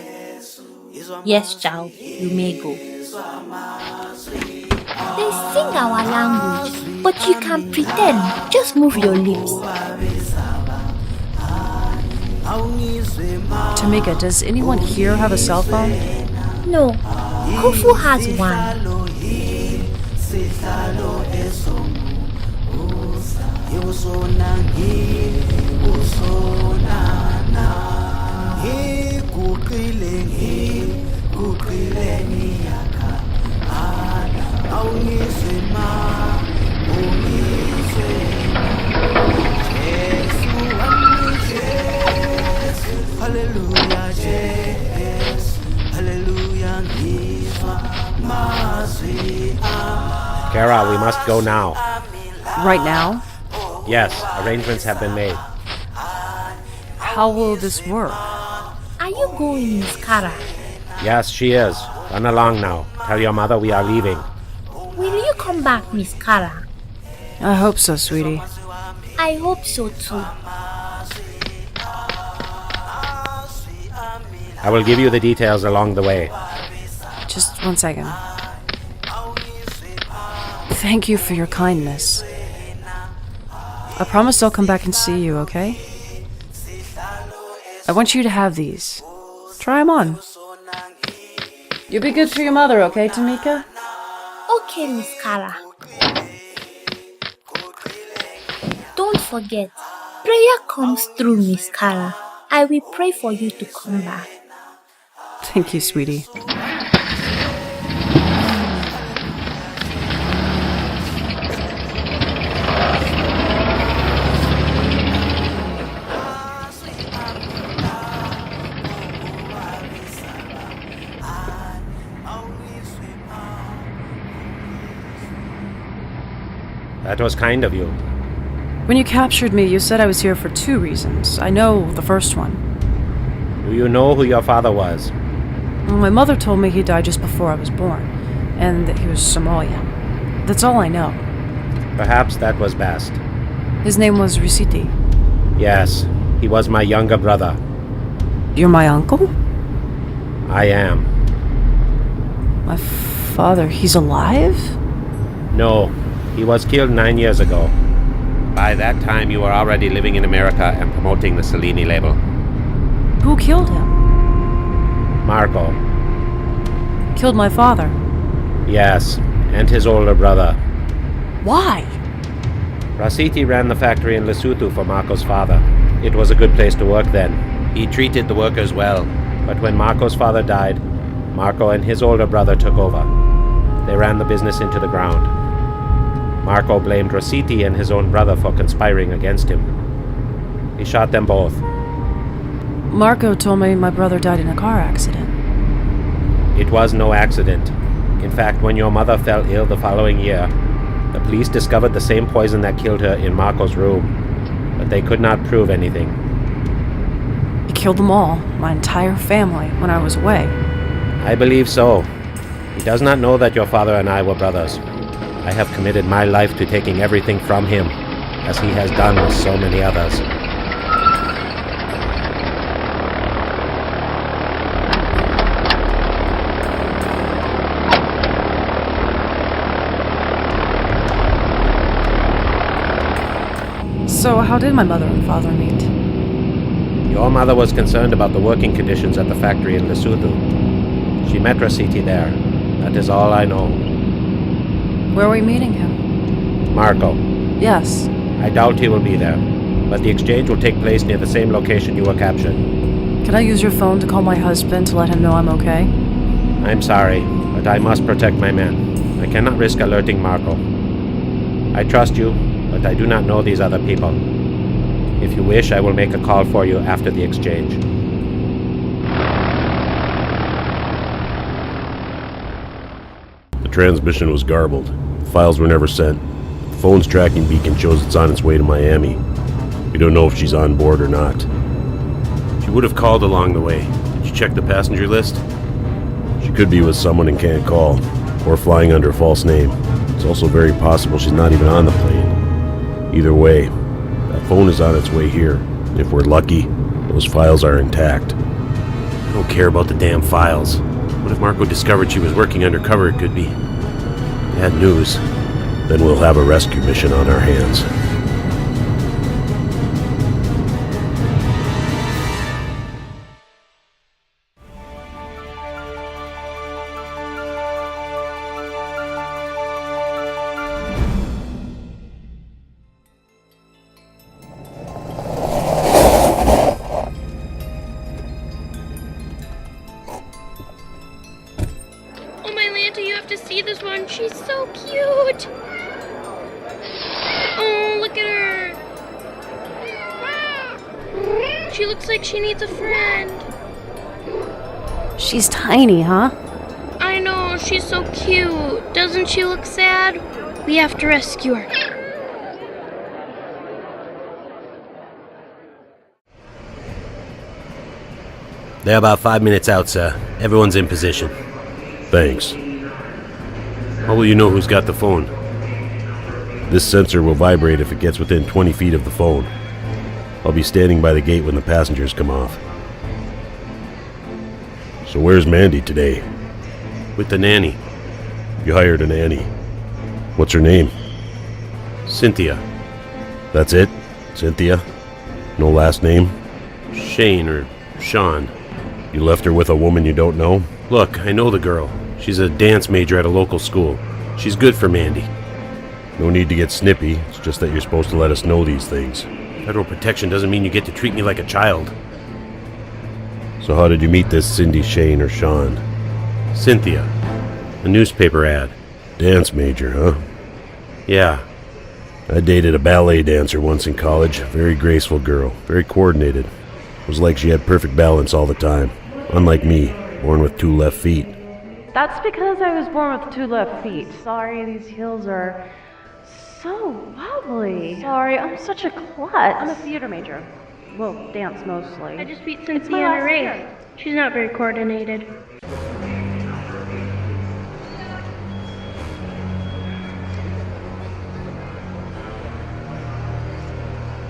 Yes, child, you may go. They sing our language, but you can pretend. Just move your lips. Tamika, does anyone here have a cell phone? No, Kufu has one. Kara, we must go now. Right now? Yes, arrangements have been made. How will this work? Are you going, Miss Cara? Yes, she is. Run along now. Tell your mother we are leaving. Will you come back, Miss Cara? I hope so, sweetie. I hope so too. I will give you the details along the way. Just 1 second. Thank you for your kindness. I promise I'll come back and see you, okay? I want you to have these. Try them on. You'll be good for your mother, okay, Tamika? Okay, Miss Kara. Don't forget, prayer comes through, Miss Kara. I will pray for you to come back. Thank you, sweetie. That was kind of you. When you captured me, you said I was here for 2 reasons. I know the first one. Do you know who your father was? My mother told me he died just before I was born, and that he was Somalian. That's all I know. Perhaps that was best. His name was Risiti. Yes, he was my younger brother. You're my uncle? I am. My father, he's alive? No, he was killed 9 years ago. By that time, you were already living in America and promoting the Cellini label. Who killed him? Marco. Killed my father? Yes, and his older brother. Why? Rasiti ran the factory in Lesotho for Marco's father. It was a good place to work then. He treated the workers well. But when Marco's father died, Marco and his older brother took over. They ran the business into the ground. Marco blamed Rasiti and his own brother for conspiring against him. He shot them both. Marco told me my brother died in a car accident. It was no accident. In fact, when your mother fell ill the following year, the police discovered the same poison that killed her in Marco's room, but they could not prove anything. He killed them all, my entire family, when I was away. I believe so. He does not know that your father and I were brothers. I have committed my life to taking everything from him, as he has done with so many others. So how did my mother and father meet? Your mother was concerned about the working conditions at the factory in Lesotho. She met Rasiti there. That is all I know. Where are we meeting him? Marco. Yes. I doubt he will be there, but the exchange will take place near the same location you were captured. Can I use your phone to call my husband to let him know I'm okay? I'm sorry, but I must protect my men. I cannot risk alerting Marco. I trust you, but I do not know these other people. If you wish, I will make a call for you after the exchange. The transmission was garbled. The files were never sent. The phone's tracking beacon shows it's on its way to Miami. We don't know if she's on board or not. She would have called along the way. Did you check the passenger list? She could be with someone and can't call, or flying under a false name. It's also very possible she's not even on the plane. Either way, that phone is on its way here. If we're lucky, those files are intact. I don't care about the damn files. What if Marco discovered she was working undercover? It could be bad news. Then we'll have a rescue mission on our hands. Oh, my Lanta, you have to see this one. She's so cute. Oh, look at her. She looks like she needs a friend. She's tiny, huh? I know, she's so cute. Doesn't she look sad? We have to rescue her. They're about 5 minutes out, sir. Everyone's in position. Thanks. How will you know who's got the phone? This sensor will vibrate if it gets within 20 feet of the phone. I'll be standing by the gate when the passengers come off. So where's Mandy today? With the nanny. You hired a nanny. What's her name? Cynthia. That's it? Cynthia? No last name? Shane or Sean. You left her with a woman you don't know? Look, I know the girl. She's a dance major at a local school. She's good for Mandy. No need to get snippy. It's just that you're supposed to let us know these things. Federal protection doesn't mean you get to treat me like a child. So how did you meet this Cindy, Shane, or Sean? Cynthia. A newspaper ad. Dance major, huh? Yeah. I dated a ballet dancer once in college. Very graceful girl. Very coordinated. It was like she had perfect balance all the time. Unlike me, born with 2 left feet. That's because I was born with 2 left feet. Sorry, these heels are so wobbly. Sorry, I'm such a klutz. I'm a theater major. Well, dance mostly. I just beat Cynthia in a race. She's not very coordinated.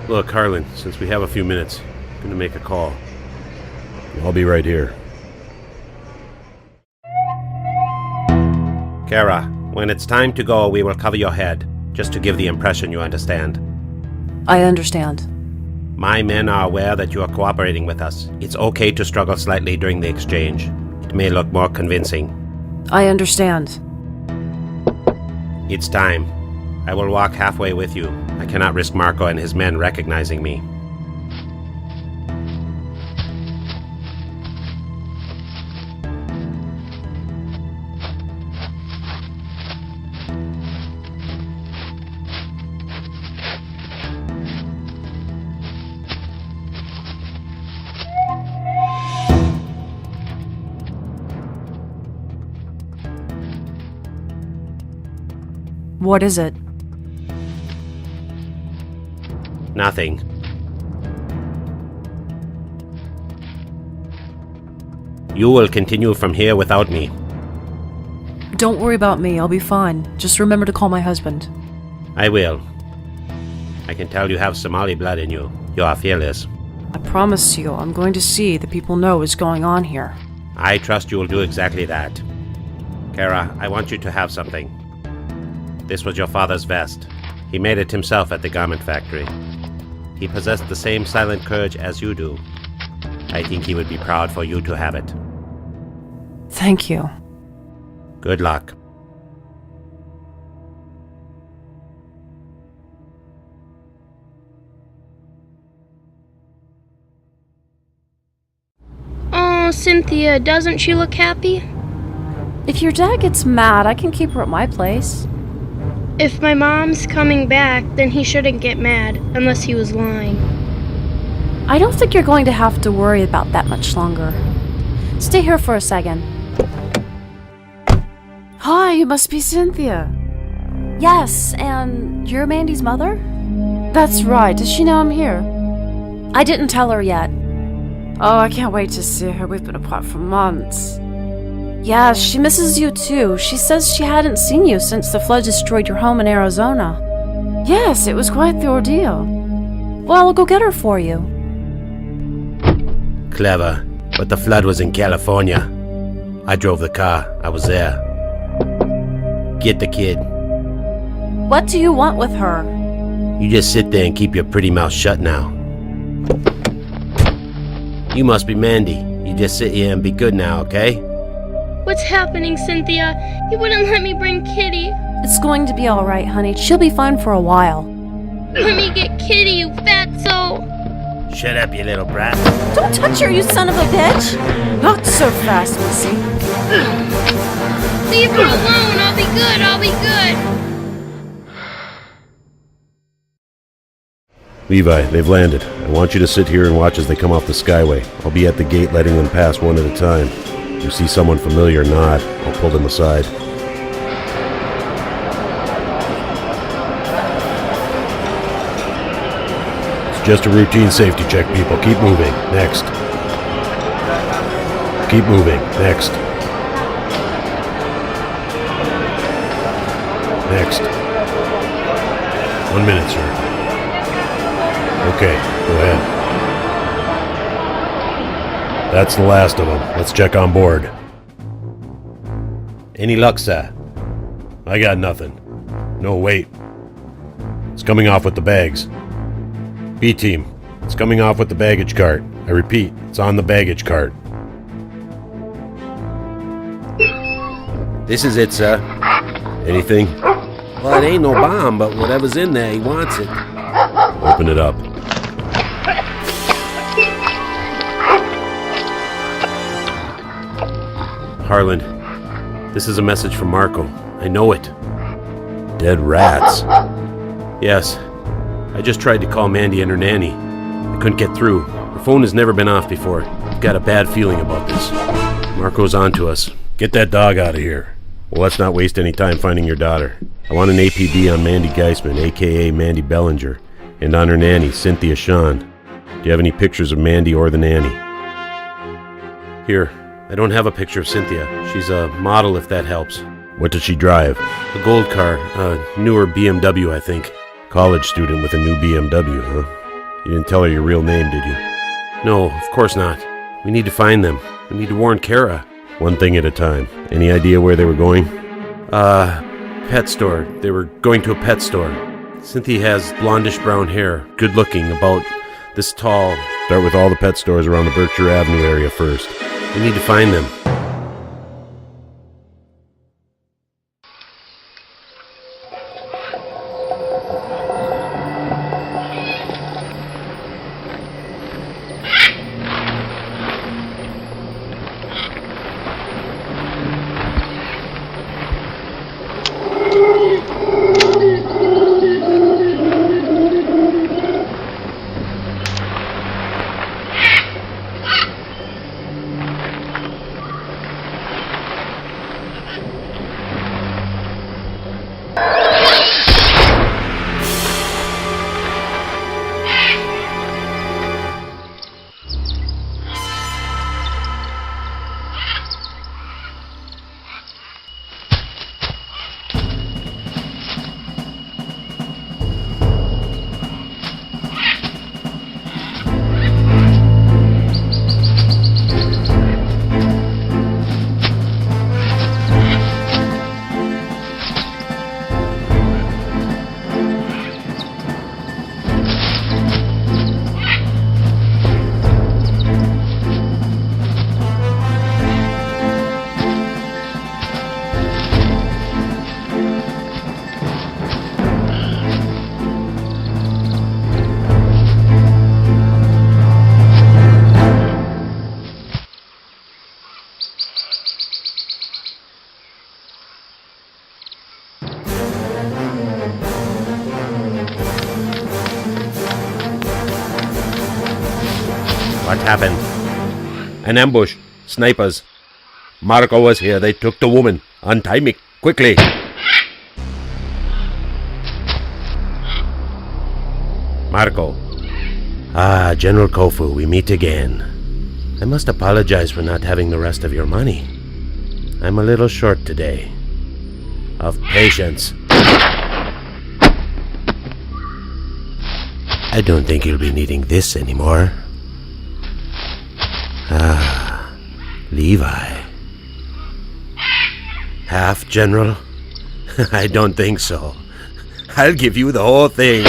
Look, Harlan, since we have a few minutes, I'm gonna make a call. I'll be right here. Kara, when it's time to go, we will cover your head, just to give the impression you understand. I understand. My men are aware that you are cooperating with us. It's okay to struggle slightly during the exchange. It may look more convincing. I understand. It's time. I will walk halfway with you. I cannot risk Marco and his men recognizing me. What is it? Nothing. You will continue from here without me. Don't worry about me, I'll be fine. Just remember to call my husband. I will. I can tell you have Somali blood in you. You are fearless. I promise you, I'm going to see that people know what's going on here. I trust you will do exactly that. Kara, I want you to have something. This was your father's vest. He made it himself at the garment factory. He possessed the same silent courage as you do. I think he would be proud for you to have it. Thank you. Good luck. Oh, Cynthia, doesn't she look happy? If your dad gets mad, I can keep her at my place. If my mom's coming back, then he shouldn't get mad, unless he was lying. I don't think you're going to have to worry about that much longer. Stay here for a second. Hi, you must be Cynthia. Yes, and you're Mandy's mother? That's right. Does she know I'm here? I didn't tell her yet. Oh, I can't wait to see her. We've been apart for months. Yeah, she misses you too. She says she hadn't seen you since the flood destroyed your home in Arizona. Yes, it was quite the ordeal. Well, I'll go get her for you. Clever, but the flood was in California. I drove the car. I was there. Get the kid. What do you want with her? You just sit there and keep your pretty mouth shut now. You must be Mandy. You just sit here and be good now, okay? What's happening, Cynthia? You wouldn't let me bring Kitty. It's going to be alright, honey. She'll be fine for a while. Let me get Kitty, you fatso! Shut up, you little brat. Don't touch her, you son of a bitch! Not so fast, Missy. Leave her alone. I'll be good. I'll be good. Levi, they've landed. I want you to sit here and watch as they come off the Skyway. I'll be at the gate letting them pass one at a time. If you see someone familiar, nod. I'll pull them aside. It's just a routine safety check, people. Keep moving. Next. Keep moving. Next. Next. 1 minute, sir. Okay, go ahead. That's the last of them. Let's check on board. Any luck, sir? I got nothing. No, wait. It's coming off with the bags. B-team, it's coming off with the baggage cart. I repeat, it's on the baggage cart. This is it, sir. Anything? Well, it ain't no bomb, but whatever's in there, he wants it. Open it up. Harlan, this is a message from Marco. I know it. Dead rats. Yes. I just tried to call Mandy and her nanny. I couldn't get through. Her phone has never been off before. I've got a bad feeling about this. Marco's on to us. Get that dog out of here. Well, let's not waste any time finding your daughter. I want an APB on Mandy Geisman, a.k.a. Mandy Bellinger, and on her nanny, Cynthia Shawn. Do you have any pictures of Mandy or the nanny? Here. I don't have a picture of Cynthia. She's a model, if that helps. What does she drive? A gold car. A newer BMW, I think. College student with a new BMW, huh? You didn't tell her your real name, did you? No, of course not. We need to find them. We need to warn Kara. One thing at a time. Any idea where they were going? Pet store. They were going to a pet store. Cynthia has blondish brown hair. Good looking, about this tall. Start with all the pet stores around the Berkshire Avenue area first. We need to find them. What happened? An ambush. Snipers. Marco was here. They took the woman. Untie me. Quickly. Marco. Ah, General Kofu, we meet again. I must apologize for not having the rest of your money. I'm a little short today. Of patience. I don't think you'll be needing this anymore. Ah, Levi. Half, General? I don't think so. I'll give you the whole thing.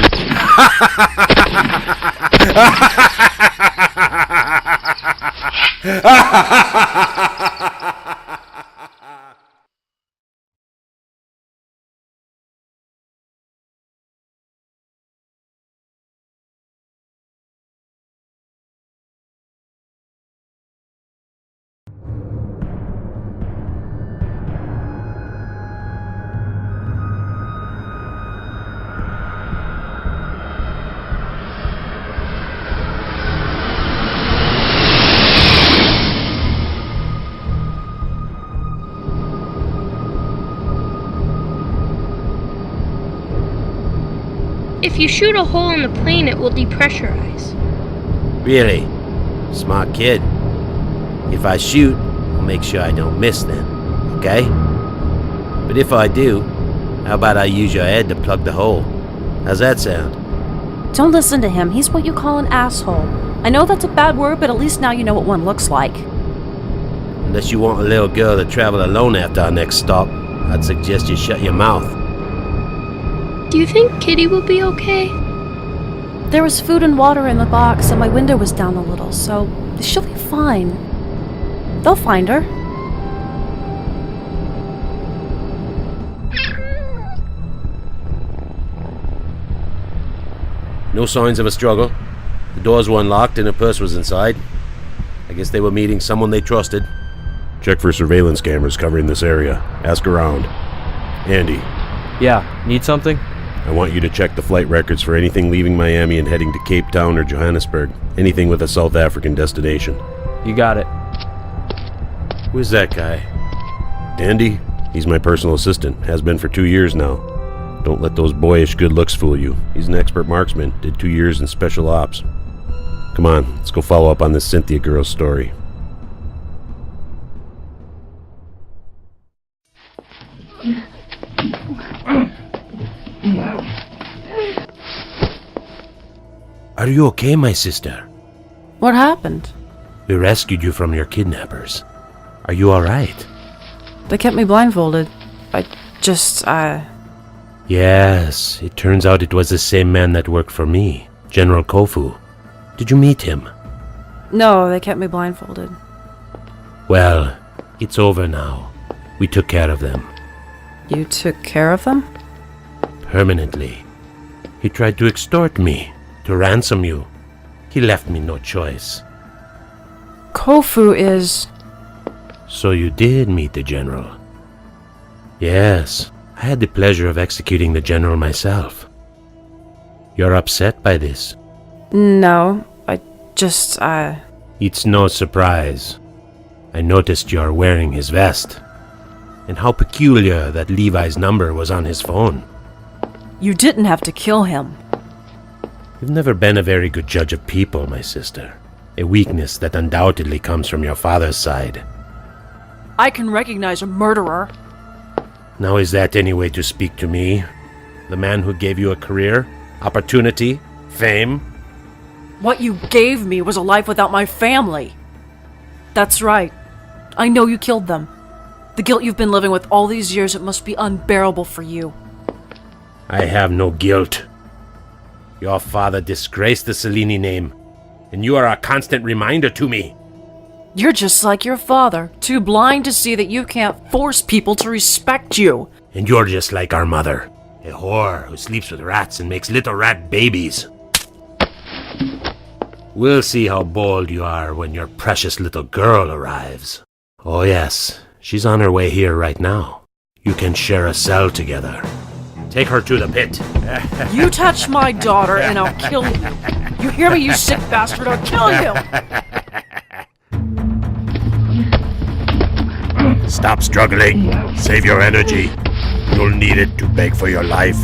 If you shoot a hole in the plane, it will depressurize. Really? Smart kid. If I shoot, I'll make sure I don't miss then, okay? But if I do, how about I use your head to plug the hole? How's that sound? Don't listen to him. He's what you call an asshole. I know that's a bad word, but at least now you know what one looks like. Unless you want a little girl to travel alone after our next stop, I'd suggest you shut your mouth. Do you think Kitty will be okay? There was food and water in the box, and my window was down a little, so she'll be fine. They'll find her. No signs of a struggle. The doors were unlocked and a purse was inside. I guess they were meeting someone they trusted. Check for surveillance cameras covering this area. Ask around. Andy, Yeah, need something? I want you to check the flight records for anything leaving Miami and heading to Cape Town or Johannesburg. Anything with a South African destination. You got it. Who's that guy? Andy? He's my personal assistant. Has been for 2 years now. Don't let those boyish good looks fool you. He's an expert marksman. Did 2 years in special ops. Come on, let's go follow up on this Cynthia girl's story. Are you okay, my sister? What happened? We rescued you from your kidnappers. Are you alright? They kept me blindfolded. Yes, it turns out it was the same man that worked for me, General Kofu. Did you meet him? No, they kept me blindfolded. Well, it's over now. We took care of them. You took care of them? Permanently. He tried to extort me, to ransom you. He left me no choice. Kofu is... So you did meet the General? Yes, I had the pleasure of executing the General myself. You're upset by this? No, It's no surprise. I noticed you're wearing his vest. And how peculiar that Levi's number was on his phone. You didn't have to kill him. You've never been a very good judge of people, my sister. A weakness that undoubtedly comes from your father's side. I can recognize a murderer. Now is that any way to speak to me? The man who gave you a career, opportunity, fame? What you gave me was a life without my family. That's right. I know you killed them. The guilt you've been living with all these years, it must be unbearable for you. I have no guilt. Your father disgraced the Cellini name, and you are a constant reminder to me. You're just like your father, too blind to see that you can't force people to respect you. And you're just like our mother, a whore who sleeps with rats and makes little rat babies. We'll see how bold you are when your precious little girl arrives. Oh yes, she's on her way here right now. You can share a cell together. Take her to the pit. You touch my daughter and I'll kill you. You hear me, you sick bastard? I'll kill you! Stop struggling. Save your energy. You'll need it to beg for your life.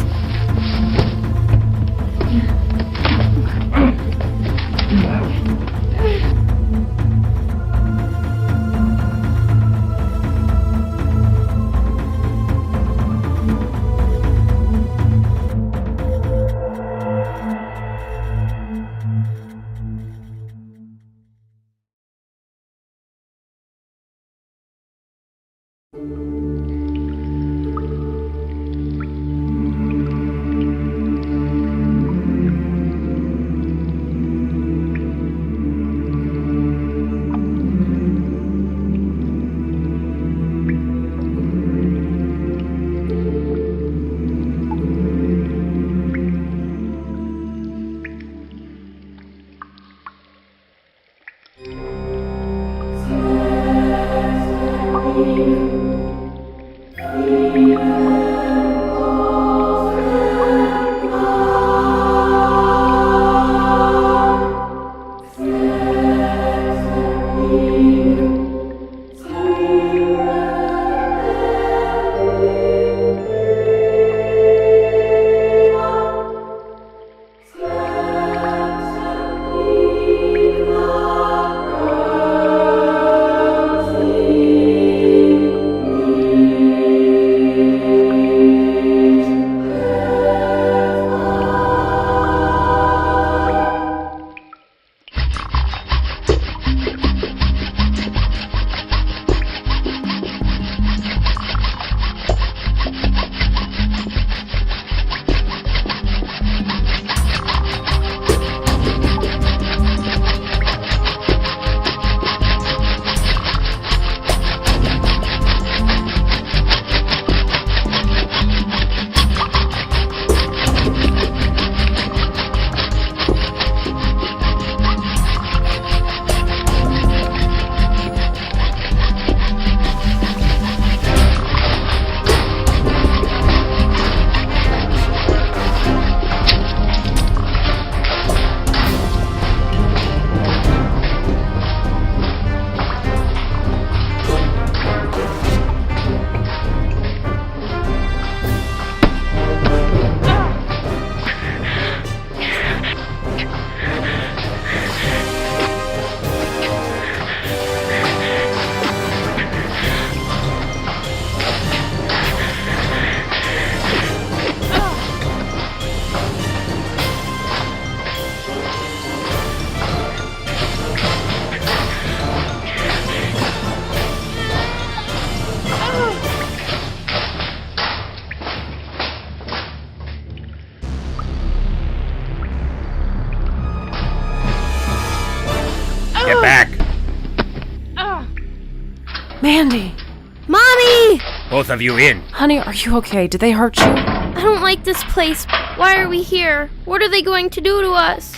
Get back! Mandy! Mommy! Both of you in. Honey, are you okay? Did they hurt you? I don't like this place. Why are we here? What are they going to do to us?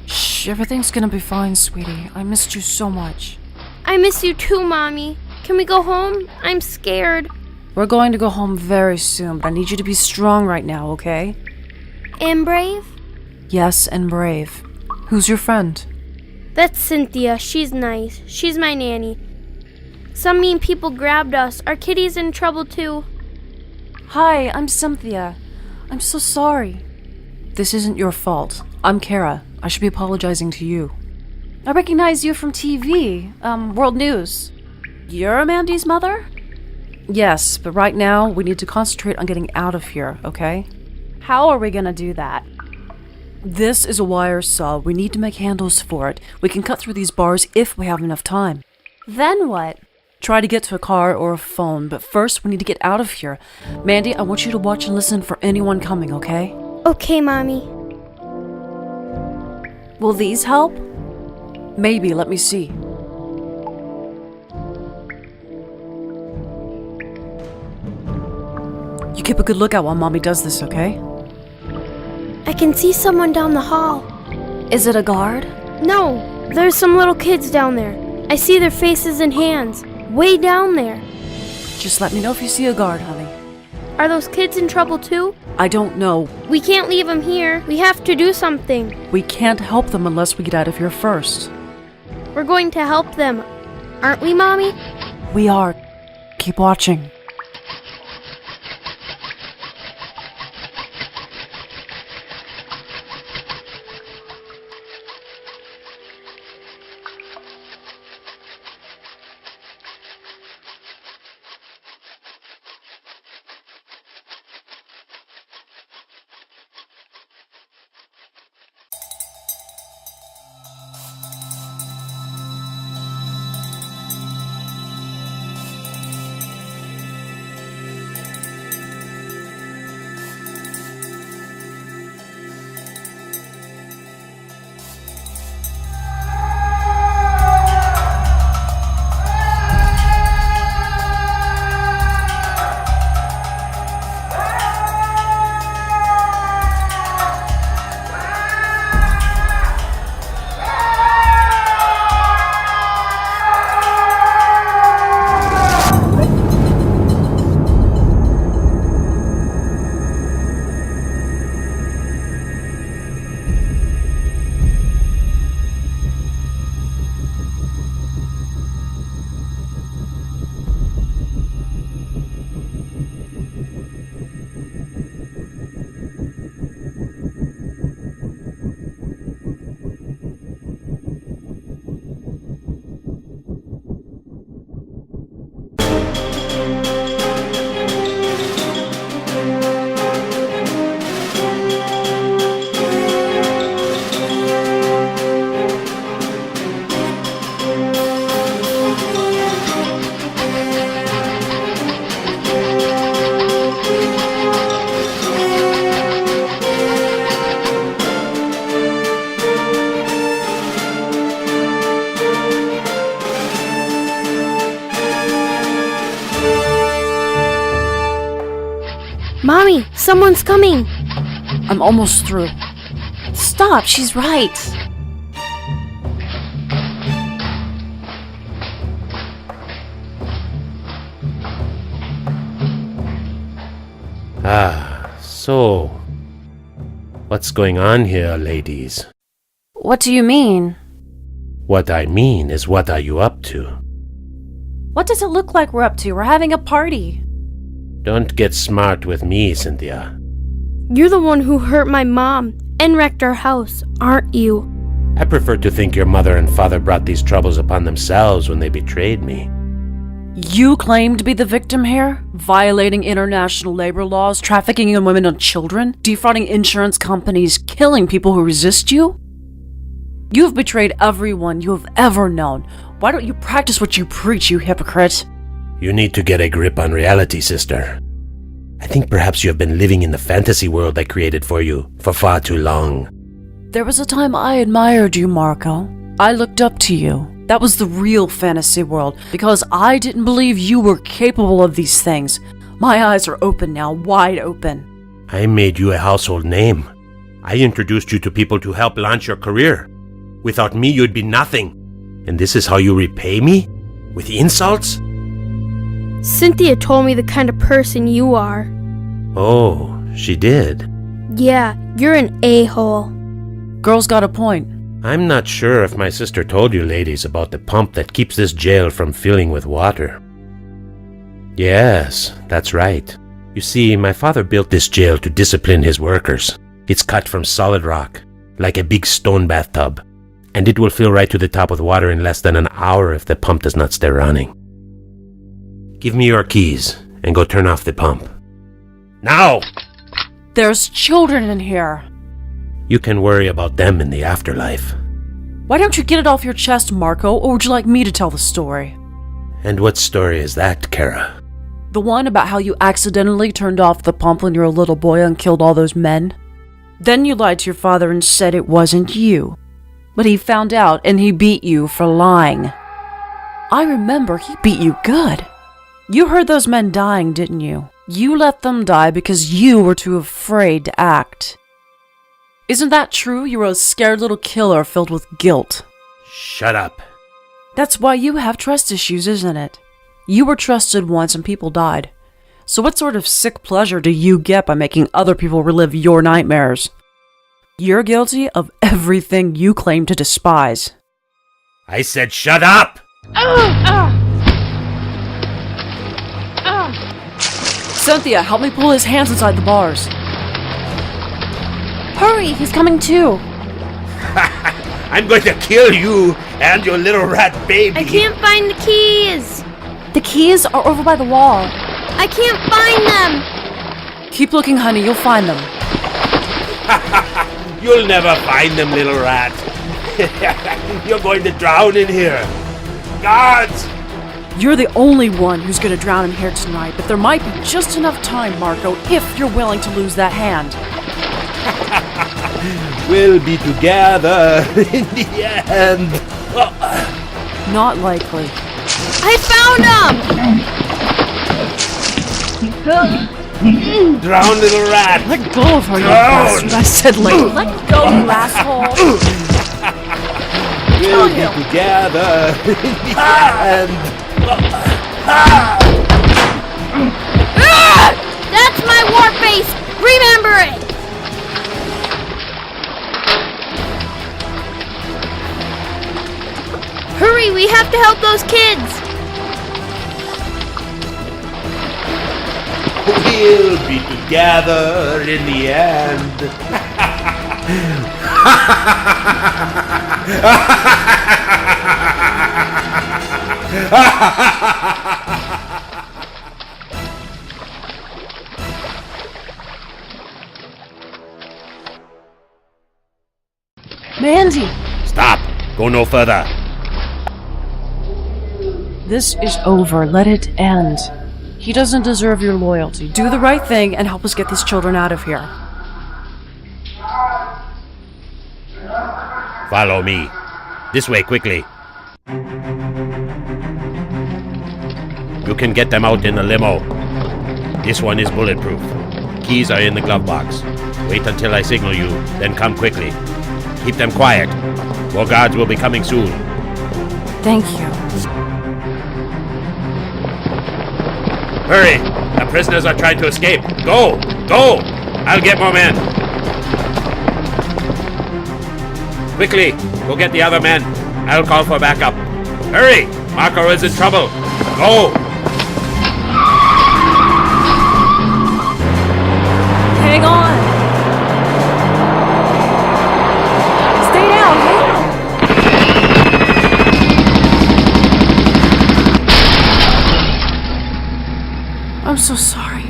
Shh, everything's gonna be fine, sweetie. I missed you so much. I miss you too, Mommy. Can we go home? I'm scared. We're going to go home very soon, but I need you to be strong right now, okay? And brave? Yes, and brave. Who's your friend? That's Cynthia. She's nice. She's my nanny. Some mean people grabbed us. Our kitty's in trouble too. Hi, I'm Cynthia. I'm so sorry. This isn't your fault. I'm Kara. I should be apologizing to you. I recognize you from TV, World News. You're Mandy's mother? Yes, but right now we need to concentrate on getting out of here, okay? How are we gonna do that? This is a wire saw. We need to make handles for it. We can cut through these bars if we have enough time. Then what? Try to get to a car or a phone, but first we need to get out of here. Mandy, I want you to watch and listen for anyone coming, okay? Okay, Mommy. Will these help? Maybe, let me see. You keep a good lookout while Mommy does this, okay? I can see someone down the hall. Is it a guard? No, there's some little kids down there. I see their faces and hands, way down there. Just let me know if you see a guard, honey. Are those kids in trouble too? I don't know. We can't leave them here. We have to do something. We can't help them unless we get out of here first. We're going to help them. Aren't we, Mommy? We are. Keep watching. Mommy, someone's coming. I'm almost through. Stop, she's right. So, what's going on here, ladies? What do you mean? What I mean is, what are you up to? What does it look like we're up to? We're having a party. Don't get smart with me, Cynthia. You're the one who hurt my mom and wrecked our house, aren't you? I prefer to think your mother and father brought these troubles upon themselves when they betrayed me. You claim to be the victim here? Violating international labor laws, trafficking in women and children, defrauding insurance companies, killing people who resist you? You've betrayed everyone you have ever known. Why don't you practice what you preach, you hypocrite? You need to get a grip on reality, sister. I think perhaps you have been living in the fantasy world I created for you for far too long. There was a time I admired you, Marco. I looked up to you. That was the real fantasy world, because I didn't believe you were capable of these things. My eyes are open now, wide open. I made you a household name. I introduced you to people to help launch your career. Without me, you'd be nothing. And this is how you repay me? With insults? Cynthia told me the kind of person you are. Oh, she did. Yeah, you're an a-hole. Girl's got a point. I'm not sure if my sister told you ladies about the pump that keeps this jail from filling with water. Yes, that's right. You see, my father built this jail to discipline his workers. It's cut from solid rock, like a big stone bathtub, and it will fill right to the top with water in less than an hour if the pump does not stay running. Give me your keys and go turn off the pump. Now! There's children in here. You can worry about them in the afterlife. Why don't you get it off your chest, Marco, or would you like me to tell the story? And what story is that, Kara? The one about how you accidentally turned off the pump when you were a little boy and killed all those men? Then you lied to your father and said it wasn't you. But he found out and he beat you for lying. I remember he beat you good. You heard those men dying, didn't you? You let them die because you were too afraid to act. Isn't that true? You were a scared little killer filled with guilt. Shut up. That's why you have trust issues, isn't it? You were trusted once and people died. So what sort of sick pleasure do you get by making other people relive your nightmares? You're guilty of everything you claim to despise. I said shut up! Cynthia, help me pull his hands inside the bars. Hurry, he's coming too. I'm going to kill you and your little rat baby. I can't find the keys. The keys are over by the wall. I can't find them. Keep looking, honey, you'll find them. You'll never find them, little rat. You're going to drown in here. Guards! You're the only one who's going to drown in here tonight, but there might be just enough time, Marco, if you're willing to lose that hand. We'll be together in the end. Not likely. I found them! Drown, little rat. Let go of her, you bastard. I said let go, you asshole. We'll be together in the end. That's my war face! Remember it! Hurry, we have to help those kids! We'll be together in the end. Mandy! Stop! Go no further. This is over. Let it end. He doesn't deserve your loyalty. Do the right thing and help us get these children out of here. Follow me. This way, quickly. You can get them out in the limo. This one is bulletproof. Keys are in the glove box. Wait until I signal you, then come quickly. Keep them quiet. More guards will be coming soon. Thank you. Hurry! The prisoners are trying to escape. Go! Go! I'll get more men. Quickly, go get the other men. I'll call for backup. Hurry! Marco is in trouble. Go! Hang on! Stay down, hang on! I'm so sorry.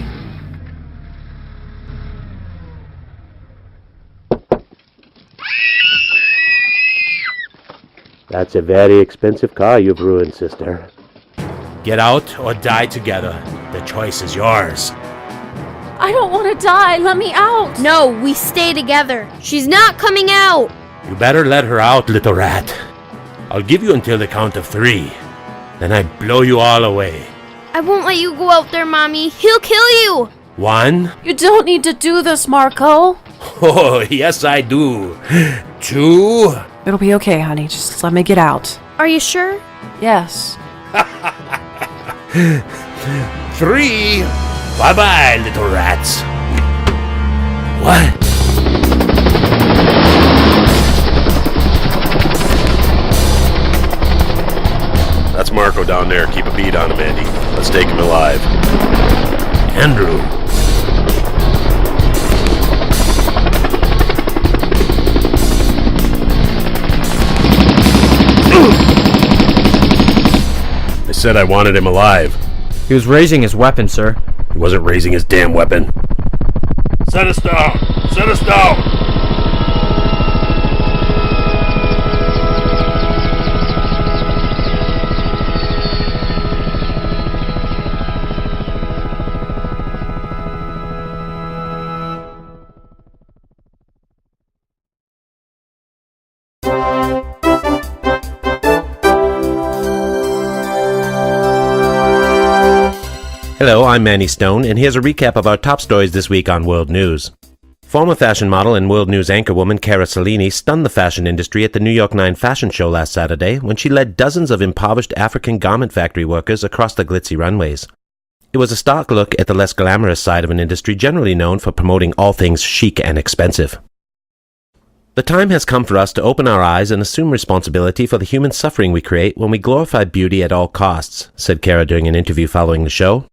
That's a very expensive car you've ruined, sister. Get out or die together. The choice is yours. I don't want to die. Let me out. No, we stay together. She's not coming out. You better let her out, little rat. I'll give you until the count of 3. Then I blow you all away. I won't let you go out there, Mommy. He'll kill you. 1. You don't need to do this, Marco. Oh, yes, I do. 2. It'll be okay, honey. Just let me get out. Are you sure? Yes. 3. Bye-bye, little rats. What? That's Marco down there. Keep a beat on him, Andy. Let's take him alive. Andrew. I said I wanted him alive. He was raising his weapon, sir. He wasn't raising his damn weapon. Set us down! Set us down! Hello, I'm Manny Stone, and here's a recap of our top stories this week on World News. Former fashion model and World News anchorwoman Cara Cellini stunned the fashion industry at the New York 9 fashion show last Saturday when she led dozens of impoverished African garment factory workers across the glitzy runways. It was a stark look at the less glamorous side of an industry generally known for promoting all things chic and expensive. The time has come for us to open our eyes and assume responsibility for the human suffering we create when we glorify beauty at all costs, said Cara during an interview following the show.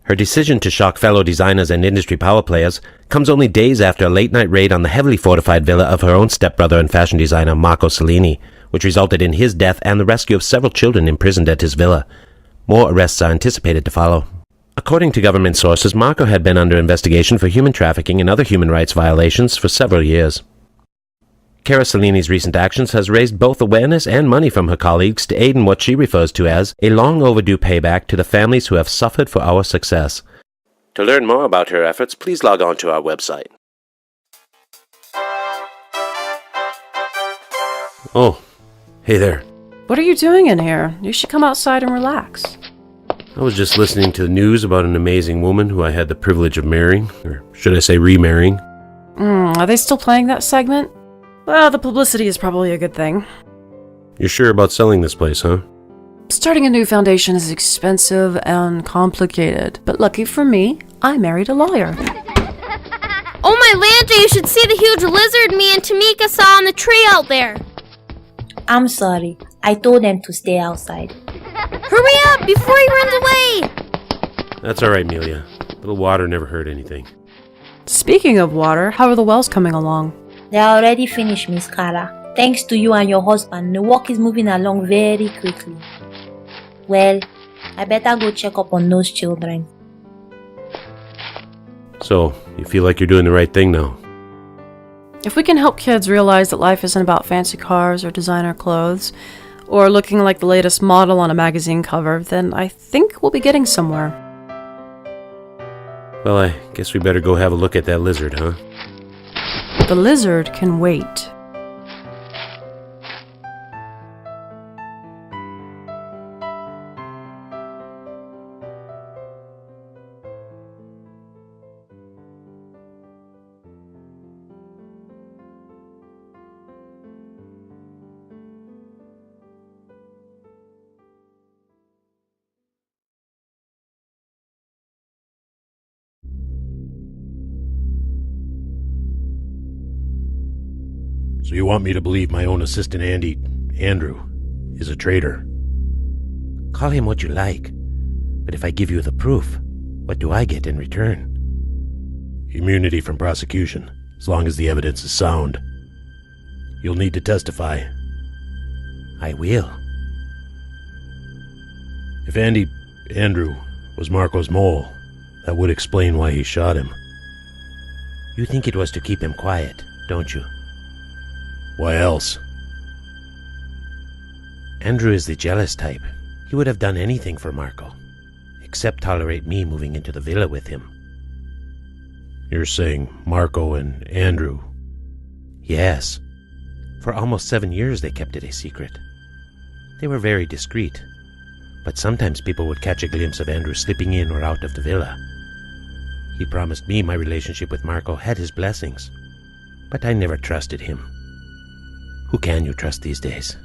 Her decision to shock fellow designers and industry power players comes only days after a late-night raid on the heavily fortified villa of her own stepbrother and fashion designer Marco Cellini, which resulted in his death and the rescue of several children imprisoned at his villa. More arrests are anticipated to follow. According to government sources, Marco had been under investigation for human trafficking and other human rights violations for several years. Cara Cellini's recent actions has raised both awareness and money from her colleagues to aid in what she refers to as a long overdue payback to the families who have suffered for our success. To learn more about her efforts, please log on to our website. Oh, hey there. What are you doing in here? You should come outside and relax. I was just listening to the news about an amazing woman who I had the privilege of marrying, or should I say remarrying. Are they still playing that segment? Well, the publicity is probably a good thing. You're sure about selling this place, huh? Starting a new foundation is expensive and complicated, but lucky for me, I married a lawyer. Oh my Lanta, you should see the huge lizard me and Tamika saw on the tree out there. I'm sorry. I told them to stay outside. Hurry up before he runs away. That's all right, Amelia. A little water never hurt anything. Speaking of water, how are the wells coming along? They're already finished, Miss Cara. Thanks to you and your husband, the work is moving along very quickly. Well, I better go check up on those children. So, you feel like you're doing the right thing now? If we can help kids realize that life isn't about fancy cars or designer clothes, or looking like the latest model on a magazine cover, then I think we'll be getting somewhere. Well, I guess we better go have a look at that lizard, huh? The lizard can wait. So you want me to believe my own assistant Andrew, is a traitor? Call him what you like, but if I give you the proof, what do I get in return? Immunity from prosecution, as long as the evidence is sound. You'll need to testify. I will. If Andrew, was Marco's mole, that would explain why he shot him. You think it was to keep him quiet, don't you? Why else? Andrew is the jealous type. He would have done anything for Marco, except tolerate me moving into the villa with him. You're saying Marco and Andrew? Yes. For almost 7 years they kept it a secret. They were very discreet, but sometimes people would catch a glimpse of Andrew slipping in or out of the villa. He promised me my relationship with Marco had his blessings, but I never trusted him. Who can you trust these days?